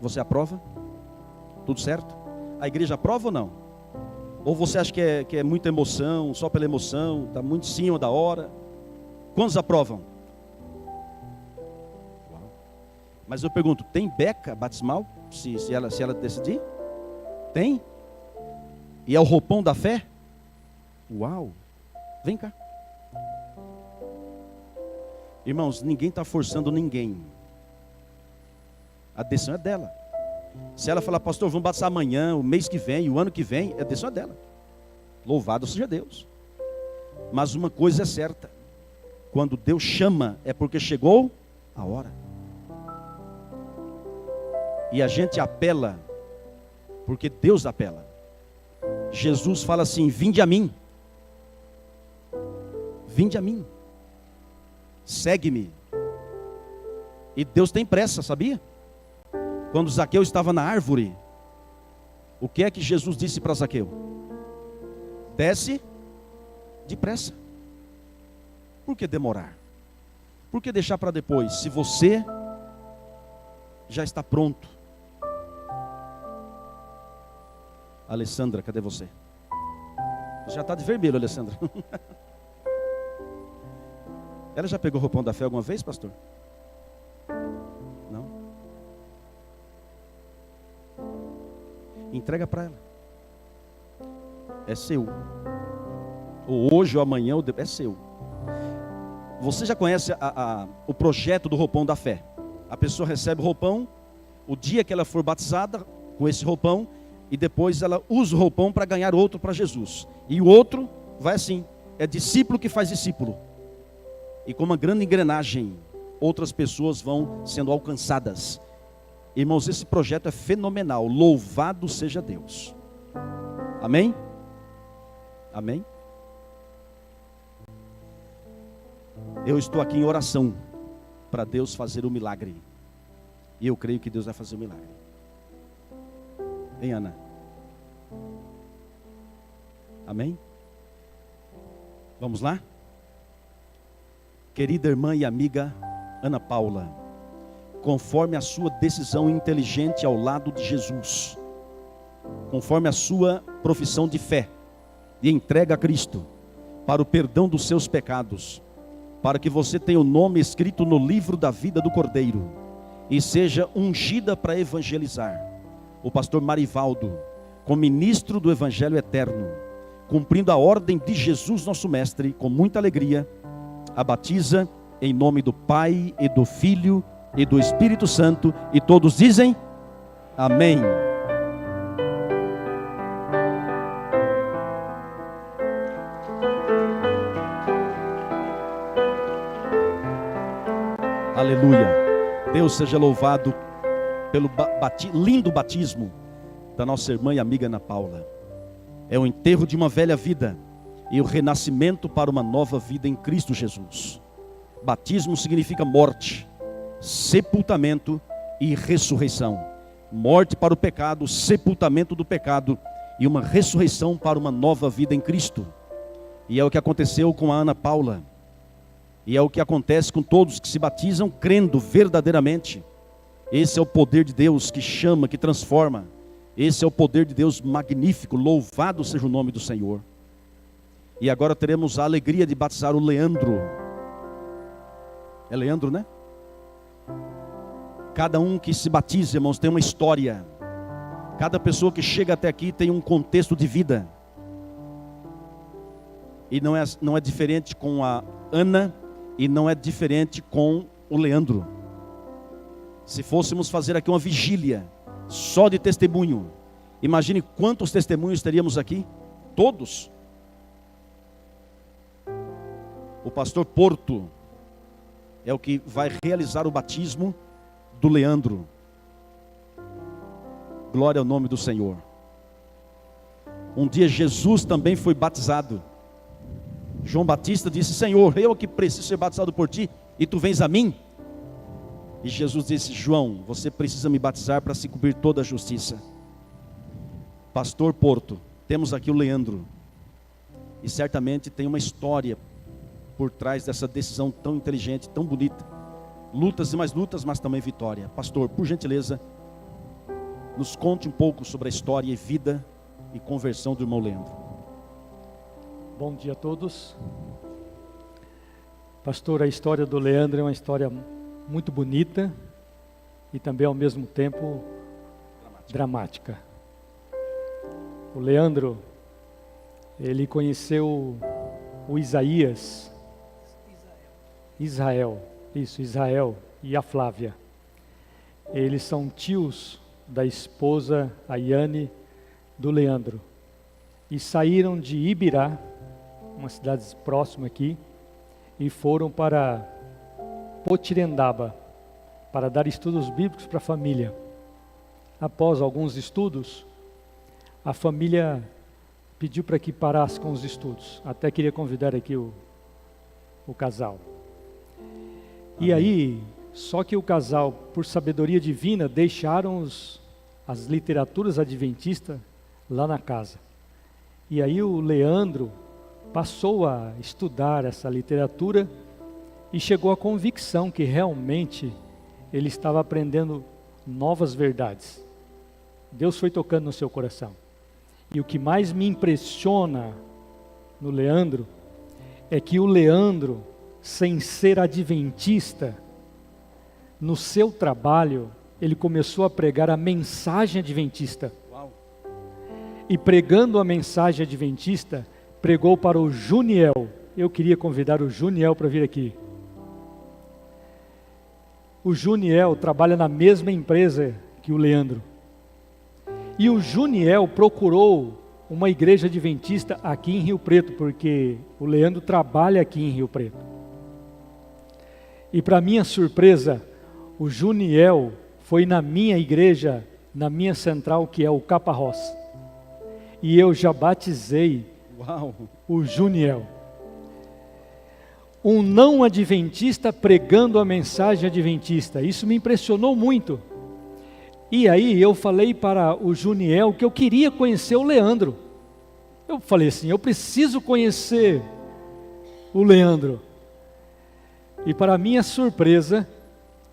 você aprova? Tudo certo? A igreja aprova ou não? Ou você acha que é muita emoção, só pela emoção, está muito em cima da hora? Quantos aprovam? Mas eu pergunto, tem beca batismal? Se ela decidir? Tem? E é o roupão da fé? Uau! Vem cá. Irmãos, ninguém está forçando ninguém. A decisão é dela. Se ela falar, pastor, vamos batizar amanhã, o mês que vem, o ano que vem, a decisão é dela. Louvado seja Deus. Mas uma coisa é certa: quando Deus chama, é porque chegou a hora. E a gente apela, porque Deus apela. Jesus fala assim: vinde a mim. Vinde a mim. Segue-me. E Deus tem pressa, sabia? Quando Zaqueu estava na árvore, o que é que Jesus disse para Zaqueu? Desce depressa. Por que demorar? Por que deixar para depois? Se você já está pronto. Alessandra, cadê você? Você já está de vermelho, Alessandra. Ela já pegou o roupão da fé alguma vez, pastor? Não? Entrega para ela. É seu. Ou hoje ou amanhã, é seu. Você já conhece o projeto do roupão da fé? A pessoa recebe o roupão, o dia que ela for batizada com esse roupão, e depois ela usa o roupão para ganhar outro para Jesus. E o outro vai assim, é discípulo que faz discípulo. E com uma grande engrenagem, outras pessoas vão sendo alcançadas. Irmãos, esse projeto é fenomenal. Louvado seja Deus. Amém? Amém? Eu estou aqui em oração para Deus fazer o milagre. E eu creio que Deus vai fazer o milagre. Vem, Ana. Amém? Vamos lá? Querida irmã e amiga Ana Paula, conforme a sua decisão inteligente ao lado de Jesus, conforme a sua profissão de fé e entrega a Cristo para o perdão dos seus pecados, para que você tenha o nome escrito no livro da vida do Cordeiro e seja ungida para evangelizar, o pastor Marivaldo, como ministro do Evangelho Eterno, cumprindo a ordem de Jesus nosso Mestre, com muita alegria, a batiza em nome do Pai e do Filho e do Espírito Santo, e todos dizem amém. Aleluia. Deus seja louvado pelo lindo batismo da nossa irmã e amiga Ana Paula. É o enterro de uma velha vida e o renascimento para uma nova vida em Cristo Jesus. Batismo significa morte, sepultamento e ressurreição. Morte para o pecado, sepultamento do pecado e uma ressurreição para uma nova vida em Cristo. E é o que aconteceu com a Ana Paula. E é o que acontece com todos que se batizam crendo verdadeiramente. Esse é o poder de Deus que chama, que transforma. Esse é o poder de Deus magnífico, louvado seja o nome do Senhor. E agora teremos a alegria de batizar o Leandro. É Leandro, né? Cada um que se batiza, irmãos, tem uma história. Cada pessoa que chega até aqui tem um contexto de vida. E não é diferente com a Ana e não é diferente com o Leandro. Se fôssemos fazer aqui uma vigília só de testemunho, imagine quantos testemunhos teríamos aqui? Todos. O pastor Porto é o que vai realizar o batismo do Leandro. Glória ao nome do Senhor. Um dia Jesus também foi batizado. João Batista disse: Senhor, eu que preciso ser batizado por ti, e tu vens a mim? E Jesus disse: João, você precisa me batizar para se cumprir toda a justiça. Pastor Porto, temos aqui o Leandro, e certamente tem uma história por trás dessa decisão tão inteligente, tão bonita. Lutas e mais lutas, mas também vitória. Pastor, por gentileza, nos conte um pouco sobre a história e vida e conversão do irmão Leandro. Bom dia a todos. Pastor, a história do Leandro é uma história muito bonita e também ao mesmo tempo dramática. O Leandro, ele conheceu o Isaías, Israel e a Flávia. Eles são tios da esposa, a Yane, do Leandro. E saíram de Ibirá, uma cidade próxima aqui, e foram para Potirendaba, para dar estudos bíblicos para a família. Após alguns estudos, a família pediu para que parasse com os estudos. Até queria convidar aqui o casal. E aí, só que o casal, por sabedoria divina, deixaram as literaturas adventistas lá na casa. E aí o Leandro passou a estudar essa literatura e chegou à convicção que realmente ele estava aprendendo novas verdades. Deus foi tocando no seu coração. E o que mais me impressiona no Leandro é que o Leandro, sem ser adventista, no seu trabalho, ele começou a pregar a mensagem adventista. Uau. E pregando a mensagem adventista, pregou para o Juniel. Eu queria convidar o Juniel para vir aqui. O Juniel trabalha na mesma empresa que o Leandro. E o Juniel procurou uma igreja adventista aqui em Rio Preto, porque o Leandro trabalha aqui em Rio Preto. E para minha surpresa, o Juniel foi na minha igreja, na minha central, que é o Caparrós. E eu já batizei o Juniel. Um não adventista pregando a mensagem adventista. Isso me impressionou muito. E aí eu falei para o Juniel que eu queria conhecer o Leandro. Eu falei assim, eu preciso conhecer o Leandro. E para minha surpresa,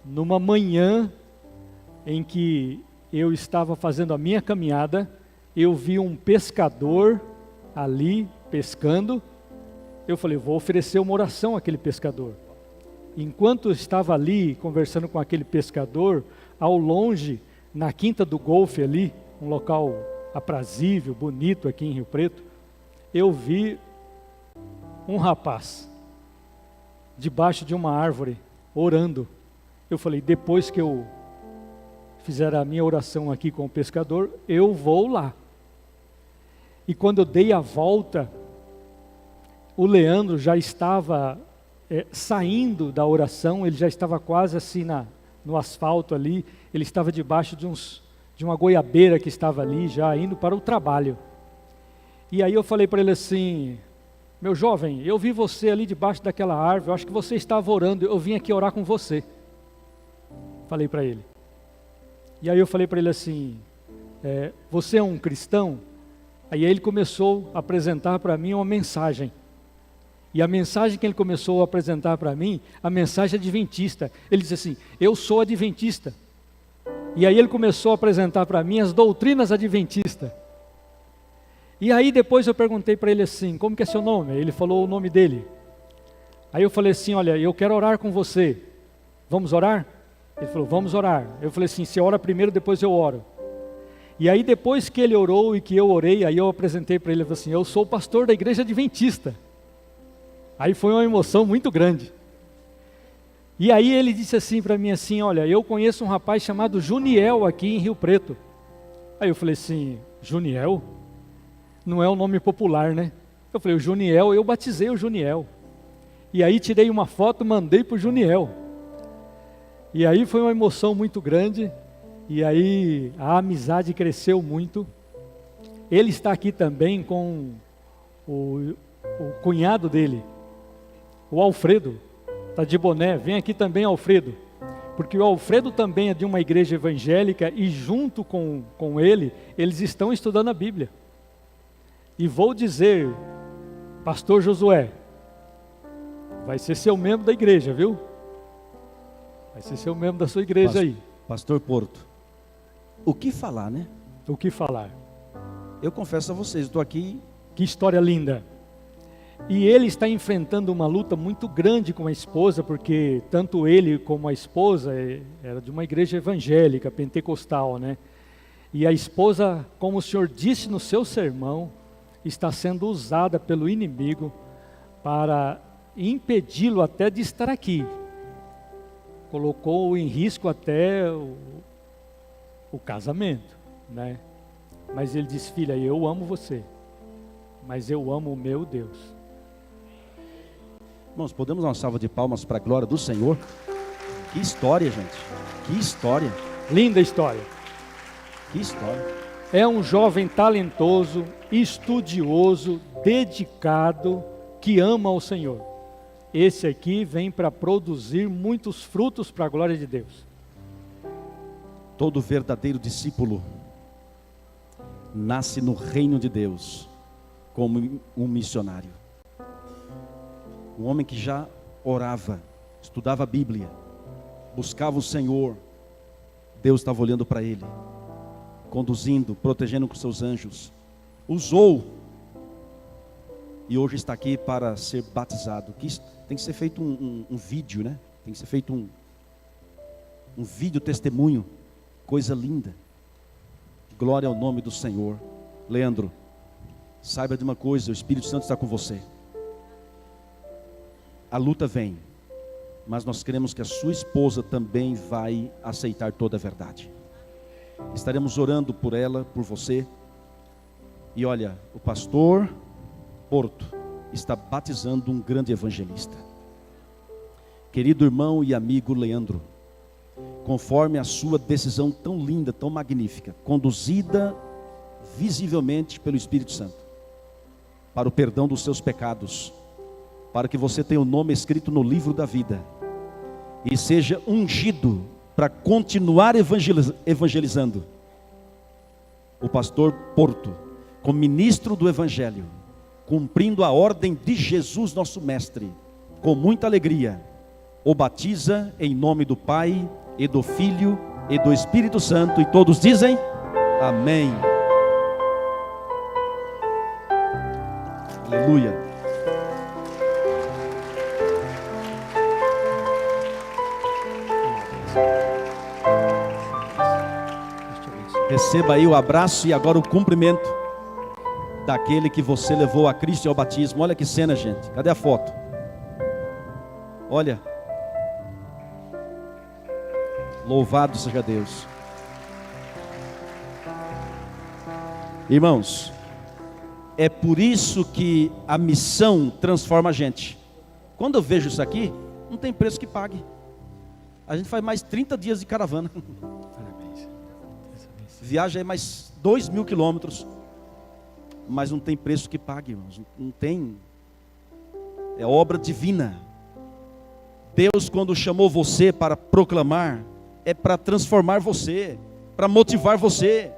numa manhã em que eu estava fazendo a minha caminhada, eu vi um pescador ali pescando. Eu falei, vou oferecer uma oração àquele pescador. Enquanto eu estava ali conversando com aquele pescador, ao longe, na Quinta do Golfe ali, um local aprazível, bonito aqui em Rio Preto, eu vi um rapaz debaixo de uma árvore orando. Eu falei, depois que eu fizer a minha oração aqui com o pescador, eu vou lá. E quando eu dei a volta, o Leandro já estava saindo da oração, ele já estava quase assim no asfalto ali, ele estava debaixo de uma goiabeira que estava ali, já indo para o trabalho. E aí eu falei para ele assim, meu jovem, eu vi você ali debaixo daquela árvore, eu acho que você estava orando, eu vim aqui orar com você. Falei para ele. E aí eu falei para ele assim, você é um cristão? Aí ele começou a apresentar para mim uma mensagem. E a mensagem que ele começou a apresentar para mim, a mensagem adventista. Ele disse assim, eu sou adventista. E aí ele começou a apresentar para mim as doutrinas adventistas. E aí depois eu perguntei para ele assim, como que é seu nome? Ele falou o nome dele. Aí eu falei assim, olha, eu quero orar com você. Vamos orar? Ele falou, vamos orar. Eu falei assim, você ora primeiro, depois eu oro. E aí depois que ele orou e que eu orei, aí eu apresentei para ele, eu falei assim, eu sou o pastor da igreja adventista. Aí foi uma emoção muito grande. E aí ele disse assim para mim assim, olha, eu conheço um rapaz chamado Juniel aqui em Rio Preto. Aí eu falei assim, Juniel? Não é um nome popular, né? Eu falei, o Juniel, eu batizei o Juniel. E aí tirei uma foto, mandei para o Juniel. E aí foi uma emoção muito grande. E aí a amizade cresceu muito. Ele está aqui também com o cunhado dele, o Alfredo, está de boné, vem aqui também Alfredo, porque o Alfredo também é de uma igreja evangélica e junto com ele, eles estão estudando a Bíblia. E vou dizer, pastor Josué, vai ser seu membro da igreja, viu? Vai ser seu membro da sua igreja aí. Pastor Porto, o que falar, né? O que falar? Eu confesso a vocês, estou aqui. Que história linda. E ele está enfrentando uma luta muito grande com a esposa, porque tanto ele como a esposa era de uma igreja evangélica, pentecostal, né? E a esposa, como o senhor disse no seu sermão, está sendo usada pelo inimigo para impedi-lo até de estar aqui. Colocou em risco até o casamento, né? Mas ele disse, filha, eu amo você, mas eu amo o meu Deus. Irmãos, podemos dar uma salva de palmas para a glória do Senhor? Que história, gente. Que história. Linda história. Que história. É um jovem talentoso, estudioso, dedicado, que ama o Senhor. Esse aqui vem para produzir muitos frutos para a glória de Deus. Todo verdadeiro discípulo nasce no reino de Deus como um missionário. Um homem que já orava, estudava a Bíblia, buscava o Senhor. Deus estava olhando para ele, conduzindo, protegendo com seus anjos. Usou e hoje está aqui para ser batizado. Tem que ser feito um vídeo, né? Tem que ser feito um vídeo testemunho. Coisa linda. Glória ao nome do Senhor. Leandro, saiba de uma coisa, o Espírito Santo está com você. A luta vem, mas nós queremos que a sua esposa também vai aceitar toda a verdade. Estaremos orando por ela, por você. E olha, o pastor Porto está batizando um grande evangelista. Querido irmão e amigo Leandro, conforme a sua decisão tão linda, tão magnífica, conduzida visivelmente pelo Espírito Santo, para o perdão dos seus pecados, para que você tenha o nome escrito no livro da vida, e seja ungido para continuar evangelizando. O pastor Porto como ministro do Evangelho, cumprindo a ordem de Jesus, nosso Mestre, com muita alegria, o batiza em nome do Pai, e do Filho, e do Espírito Santo, e todos dizem, amém. Aleluia. Receba aí o abraço e agora o cumprimento daquele que você levou a Cristo e ao batismo. Olha que cena, gente. Cadê a foto? Olha. Louvado seja Deus. Irmãos, é por isso que a missão transforma a gente. Quando eu vejo isso aqui, não tem preço que pague. A gente faz mais 30 dias de caravana. Parabéns. Viaja aí mais 2.000 quilômetros. Mas não tem preço que pague, irmãos. Não tem. É obra divina. Deus, quando chamou você para proclamar, é para transformar você, para motivar você.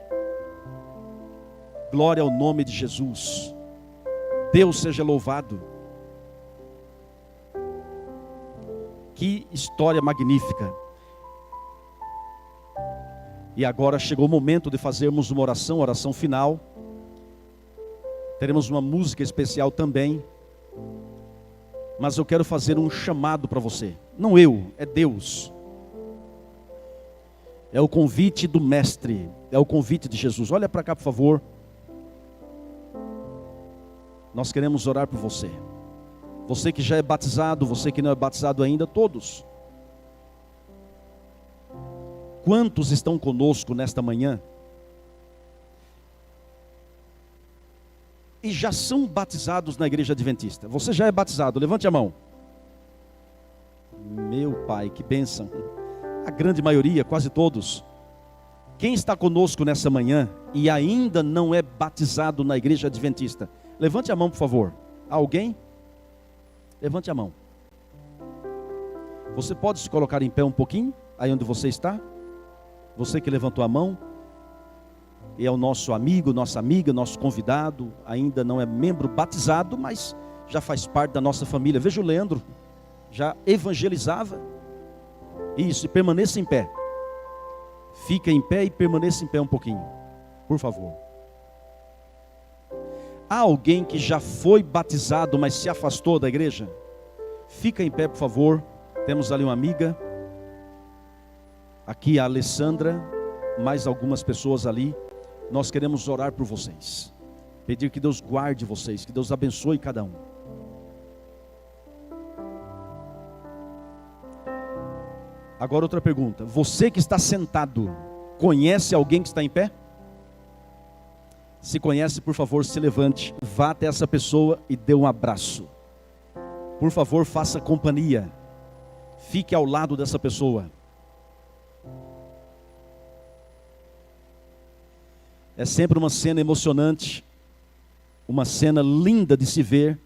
Glória ao nome de Jesus. Deus seja louvado. Que história magnífica. E agora chegou o momento de fazermos uma oração final. Teremos uma música especial também. Mas eu quero fazer um chamado para você. Não eu, é Deus. É o convite do Mestre. É o convite de Jesus. Olha para cá, por favor. Nós queremos orar por você. Você que já é batizado, você que não é batizado ainda, todos. Quantos estão conosco nesta manhã e já são batizados na igreja adventista? Você já é batizado, levante a mão. Meu Pai, que bênção. A grande maioria, quase todos. Quem está conosco nessa manhã e ainda não é batizado na igreja adventista? Levante a mão, por favor. Alguém? Levante a mão. Você pode se colocar em pé um pouquinho, aí onde você está? Você que levantou a mão, e é o nosso amigo, nossa amiga, nosso convidado, ainda não é membro batizado, mas já faz parte da nossa família. Veja o Leandro, já evangelizava. Isso, e permaneça em pé. Fica em pé e permaneça em pé um pouquinho, por favor. Há alguém que já foi batizado, mas se afastou da igreja? Fica em pé, por favor. Temos ali uma amiga. Aqui a Alessandra. Mais algumas pessoas ali. Nós queremos orar por vocês. Pedir que Deus guarde vocês. Que Deus abençoe cada um. Agora outra pergunta. Você que está sentado, conhece alguém que está em pé? Se conhece, por favor, se levante, vá até essa pessoa e dê um abraço. Por favor, faça companhia. Fique ao lado dessa pessoa. É sempre uma cena emocionante, uma cena linda de se ver,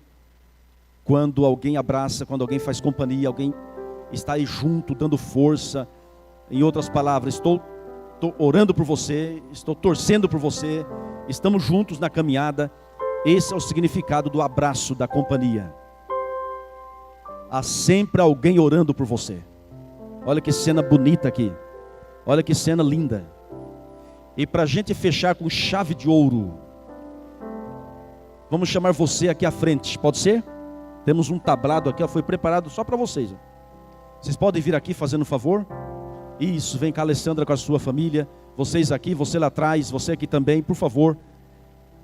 quando alguém abraça, quando alguém faz companhia, alguém está aí junto, dando força. Em outras palavras, estou orando por você, estou torcendo por você. Estamos juntos na caminhada. Esse é o significado do abraço, da companhia. Há sempre alguém orando por você. Olha que cena bonita aqui. Olha que cena linda. E para a gente fechar com chave de ouro, vamos chamar você aqui à frente, pode ser? Temos um tablado aqui, foi preparado só para vocês. Vocês podem vir aqui fazendo um favor? Isso, vem cá, Alessandra, com a sua família. Vocês aqui, você lá atrás, você aqui também, por favor.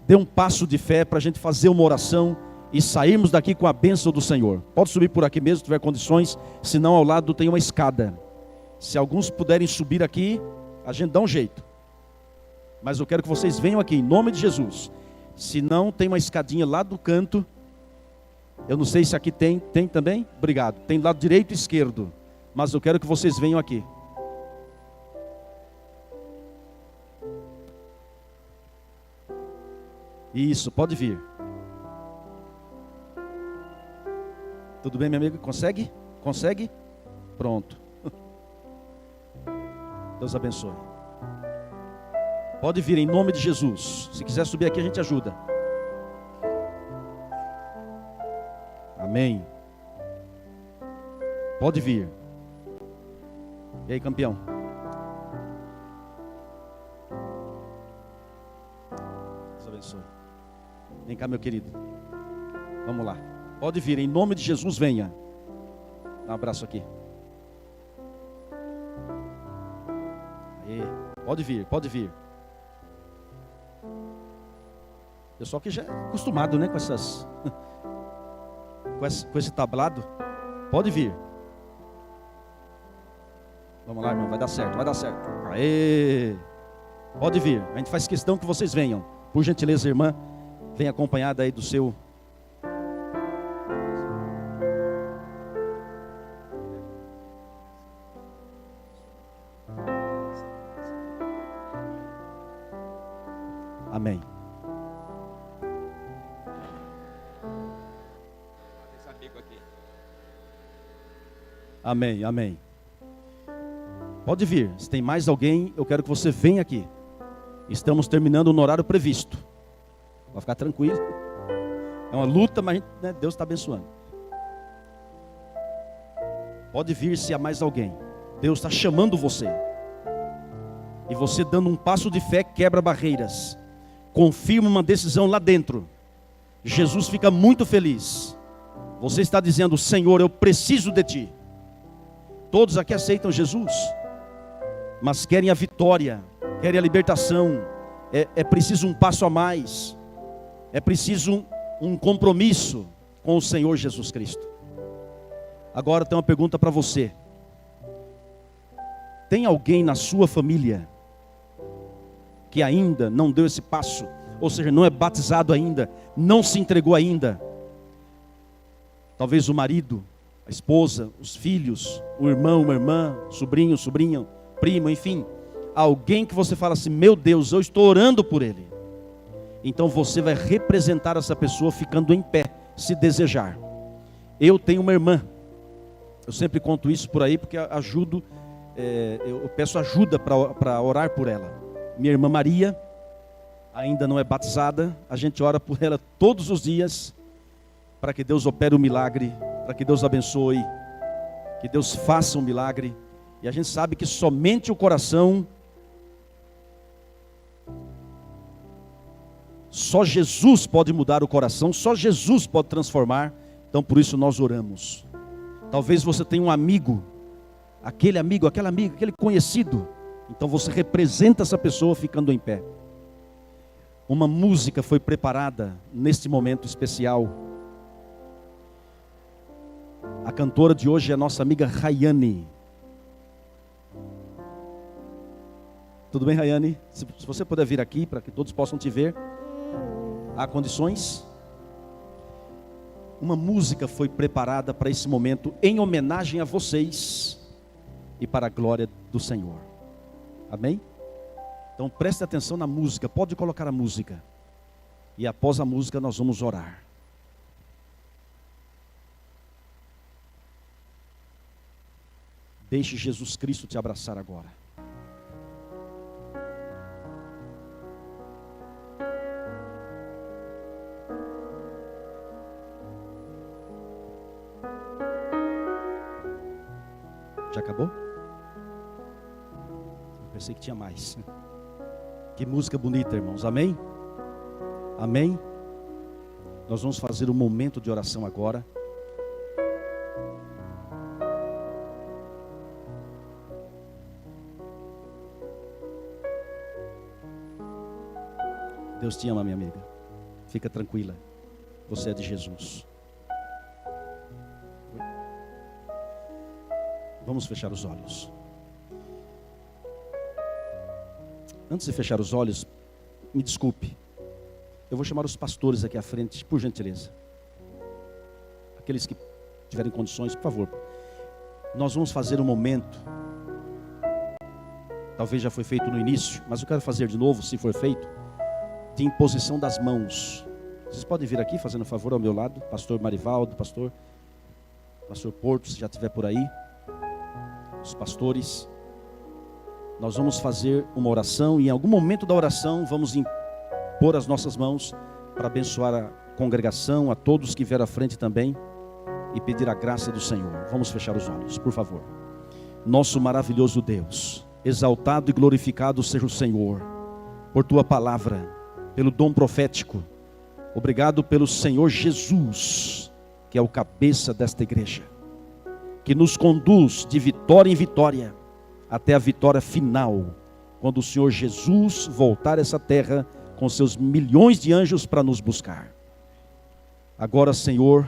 Dê um passo de fé para a gente fazer uma oração e sairmos daqui com a bênção do Senhor. Pode subir por aqui mesmo, se tiver condições. Se não, ao lado tem uma escada. Se alguns puderem subir aqui, a gente dá um jeito. Mas eu quero que vocês venham aqui, em nome de Jesus. Se não, tem uma escadinha lá do canto. Eu não sei se aqui tem também? Obrigado. Tem lado direito e esquerdo. Mas eu quero que vocês venham aqui. Isso, pode vir. Tudo bem, minha amiga? Consegue? Consegue? Pronto. Deus abençoe. Pode vir em nome de Jesus. Se quiser subir aqui, a gente ajuda. Amém. Pode vir. E aí, campeão? Deus abençoe. Vem cá, meu querido. Vamos lá. Pode vir, em nome de Jesus, venha. Dá um abraço aqui. Aí. Pode vir, pode vir. Pessoal que já é acostumado, né, com essas... com esse tablado. Pode vir. Vamos lá, irmão, vai dar certo, vai dar certo. Aê! Pode vir. A gente faz questão que vocês venham. Por gentileza, irmã, venha acompanhada aí do seu... Amém. Amém, amém. Pode vir. Se tem mais alguém, eu quero que você venha aqui. Estamos terminando no horário previsto. Vai ficar tranquilo. É uma luta, mas né, Deus está abençoando. Pode vir se há mais alguém. Deus está chamando você. E você dando um passo de fé quebra barreiras. Confirma uma decisão lá dentro. Jesus fica muito feliz. Você está dizendo: Senhor, eu preciso de Ti. Todos aqui aceitam Jesus, mas querem a vitória, querem a libertação. É preciso um passo a mais. É preciso um compromisso com o Senhor Jesus Cristo. Agora tem uma pergunta para você. Tem alguém na sua família que ainda não deu esse passo? Ou seja, não é batizado ainda, não se entregou ainda? Talvez o marido, a esposa, os filhos, o irmão, uma irmã, sobrinho, sobrinha, primo, enfim. Alguém que você fala assim: meu Deus, eu estou orando por ele. Então você vai representar essa pessoa ficando em pé, se desejar. Eu tenho uma irmã. Eu sempre conto isso por aí porque ajudo, eu peço ajuda para orar por ela. Minha irmã Maria, ainda não é batizada. A gente ora por ela todos os dias, para que Deus opere o milagre, para que Deus abençoe, que Deus faça um milagre. E a gente sabe que somente o coração, só Jesus pode mudar o coração, só Jesus pode transformar. Então por isso nós oramos. Talvez você tenha um amigo, aquele amigo, aquela amiga, aquele conhecido. Então você representa essa pessoa ficando em pé. Uma música foi preparada neste momento especial. A cantora de hoje é a nossa amiga Rayane. Tudo bem, Rayane? Se você puder vir aqui para que todos possam te ver. Há condições? Uma música foi preparada para esse momento em homenagem a vocês e para a glória do Senhor. Amém? Então preste atenção na música. Pode colocar a música. E após a música nós vamos orar. Deixe Jesus Cristo te abraçar agora. Já acabou? Eu pensei que tinha mais. Que música bonita, irmãos. Amém? Amém? Nós vamos fazer um momento de oração agora. Deus te ama, minha amiga. Fica tranquila. Você é de Jesus. Vamos fechar os olhos. Antes de fechar os olhos, me desculpe. Eu vou chamar os pastores aqui à frente, por gentileza. Aqueles que tiverem condições, por favor. Nós vamos fazer um momento. Talvez já foi feito no início, mas eu quero fazer de novo, se for feito, de imposição das mãos. Vocês podem vir aqui, fazendo favor ao meu lado. Pastor Marivaldo, pastor Porto, se já estiver por aí. Os pastores. nós vamos fazer uma oração e em algum momento da oração vamos impor as nossas mãos para abençoar a congregação, a todos que vieram à frente também e pedir a graça do Senhor. Vamos fechar os olhos, por favor. Nosso maravilhoso Deus, exaltado e glorificado seja o Senhor por tua palavra, pelo dom profético. Obrigado pelo Senhor Jesus, que é o cabeça desta igreja, que nos conduz de vitória em vitória até a vitória final, quando o Senhor Jesus voltar a essa terra com seus milhões de anjos para nos buscar. Agora, Senhor,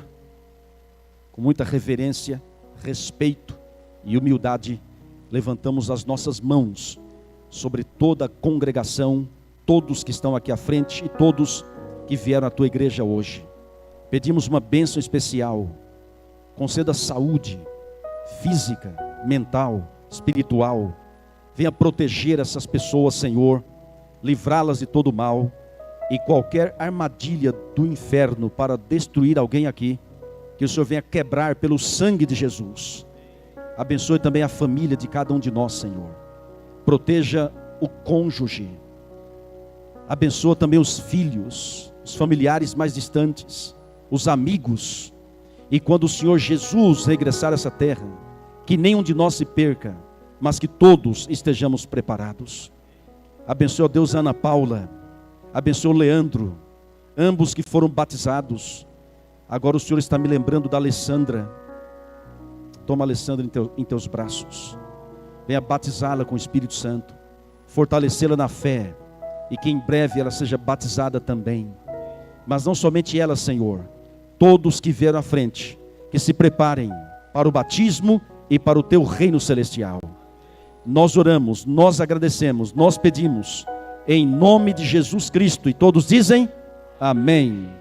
com muita reverência, respeito e humildade, levantamos as nossas mãos sobre toda a congregação, todos que estão aqui à frente e todos que vieram à tua igreja hoje. Pedimos uma bênção especial, conceda saúde física, mental, espiritual. Venha proteger essas pessoas, Senhor, livrá-las de todo mal e qualquer armadilha do inferno para destruir alguém aqui, que o Senhor venha quebrar pelo sangue de Jesus. Abençoe também a família de cada um de nós, Senhor. Proteja o cônjuge. Abençoa também os filhos, os familiares mais distantes, os amigos. E quando o Senhor Jesus regressar a essa terra, que nenhum de nós se perca, mas que todos estejamos preparados. Abençoa, Deus, a Ana Paula. Abençoa o Leandro, ambos que foram batizados. Agora o Senhor está me lembrando da Alessandra. Toma a Alessandra em teus braços. Venha batizá-la com o Espírito Santo, fortalecê-la na fé, e que em breve ela seja batizada também. Mas não somente ela, Senhor, todos que vieram à frente, que se preparem para o batismo e para o teu reino celestial. Nós oramos, nós agradecemos, nós pedimos, em nome de Jesus Cristo, e todos dizem amém.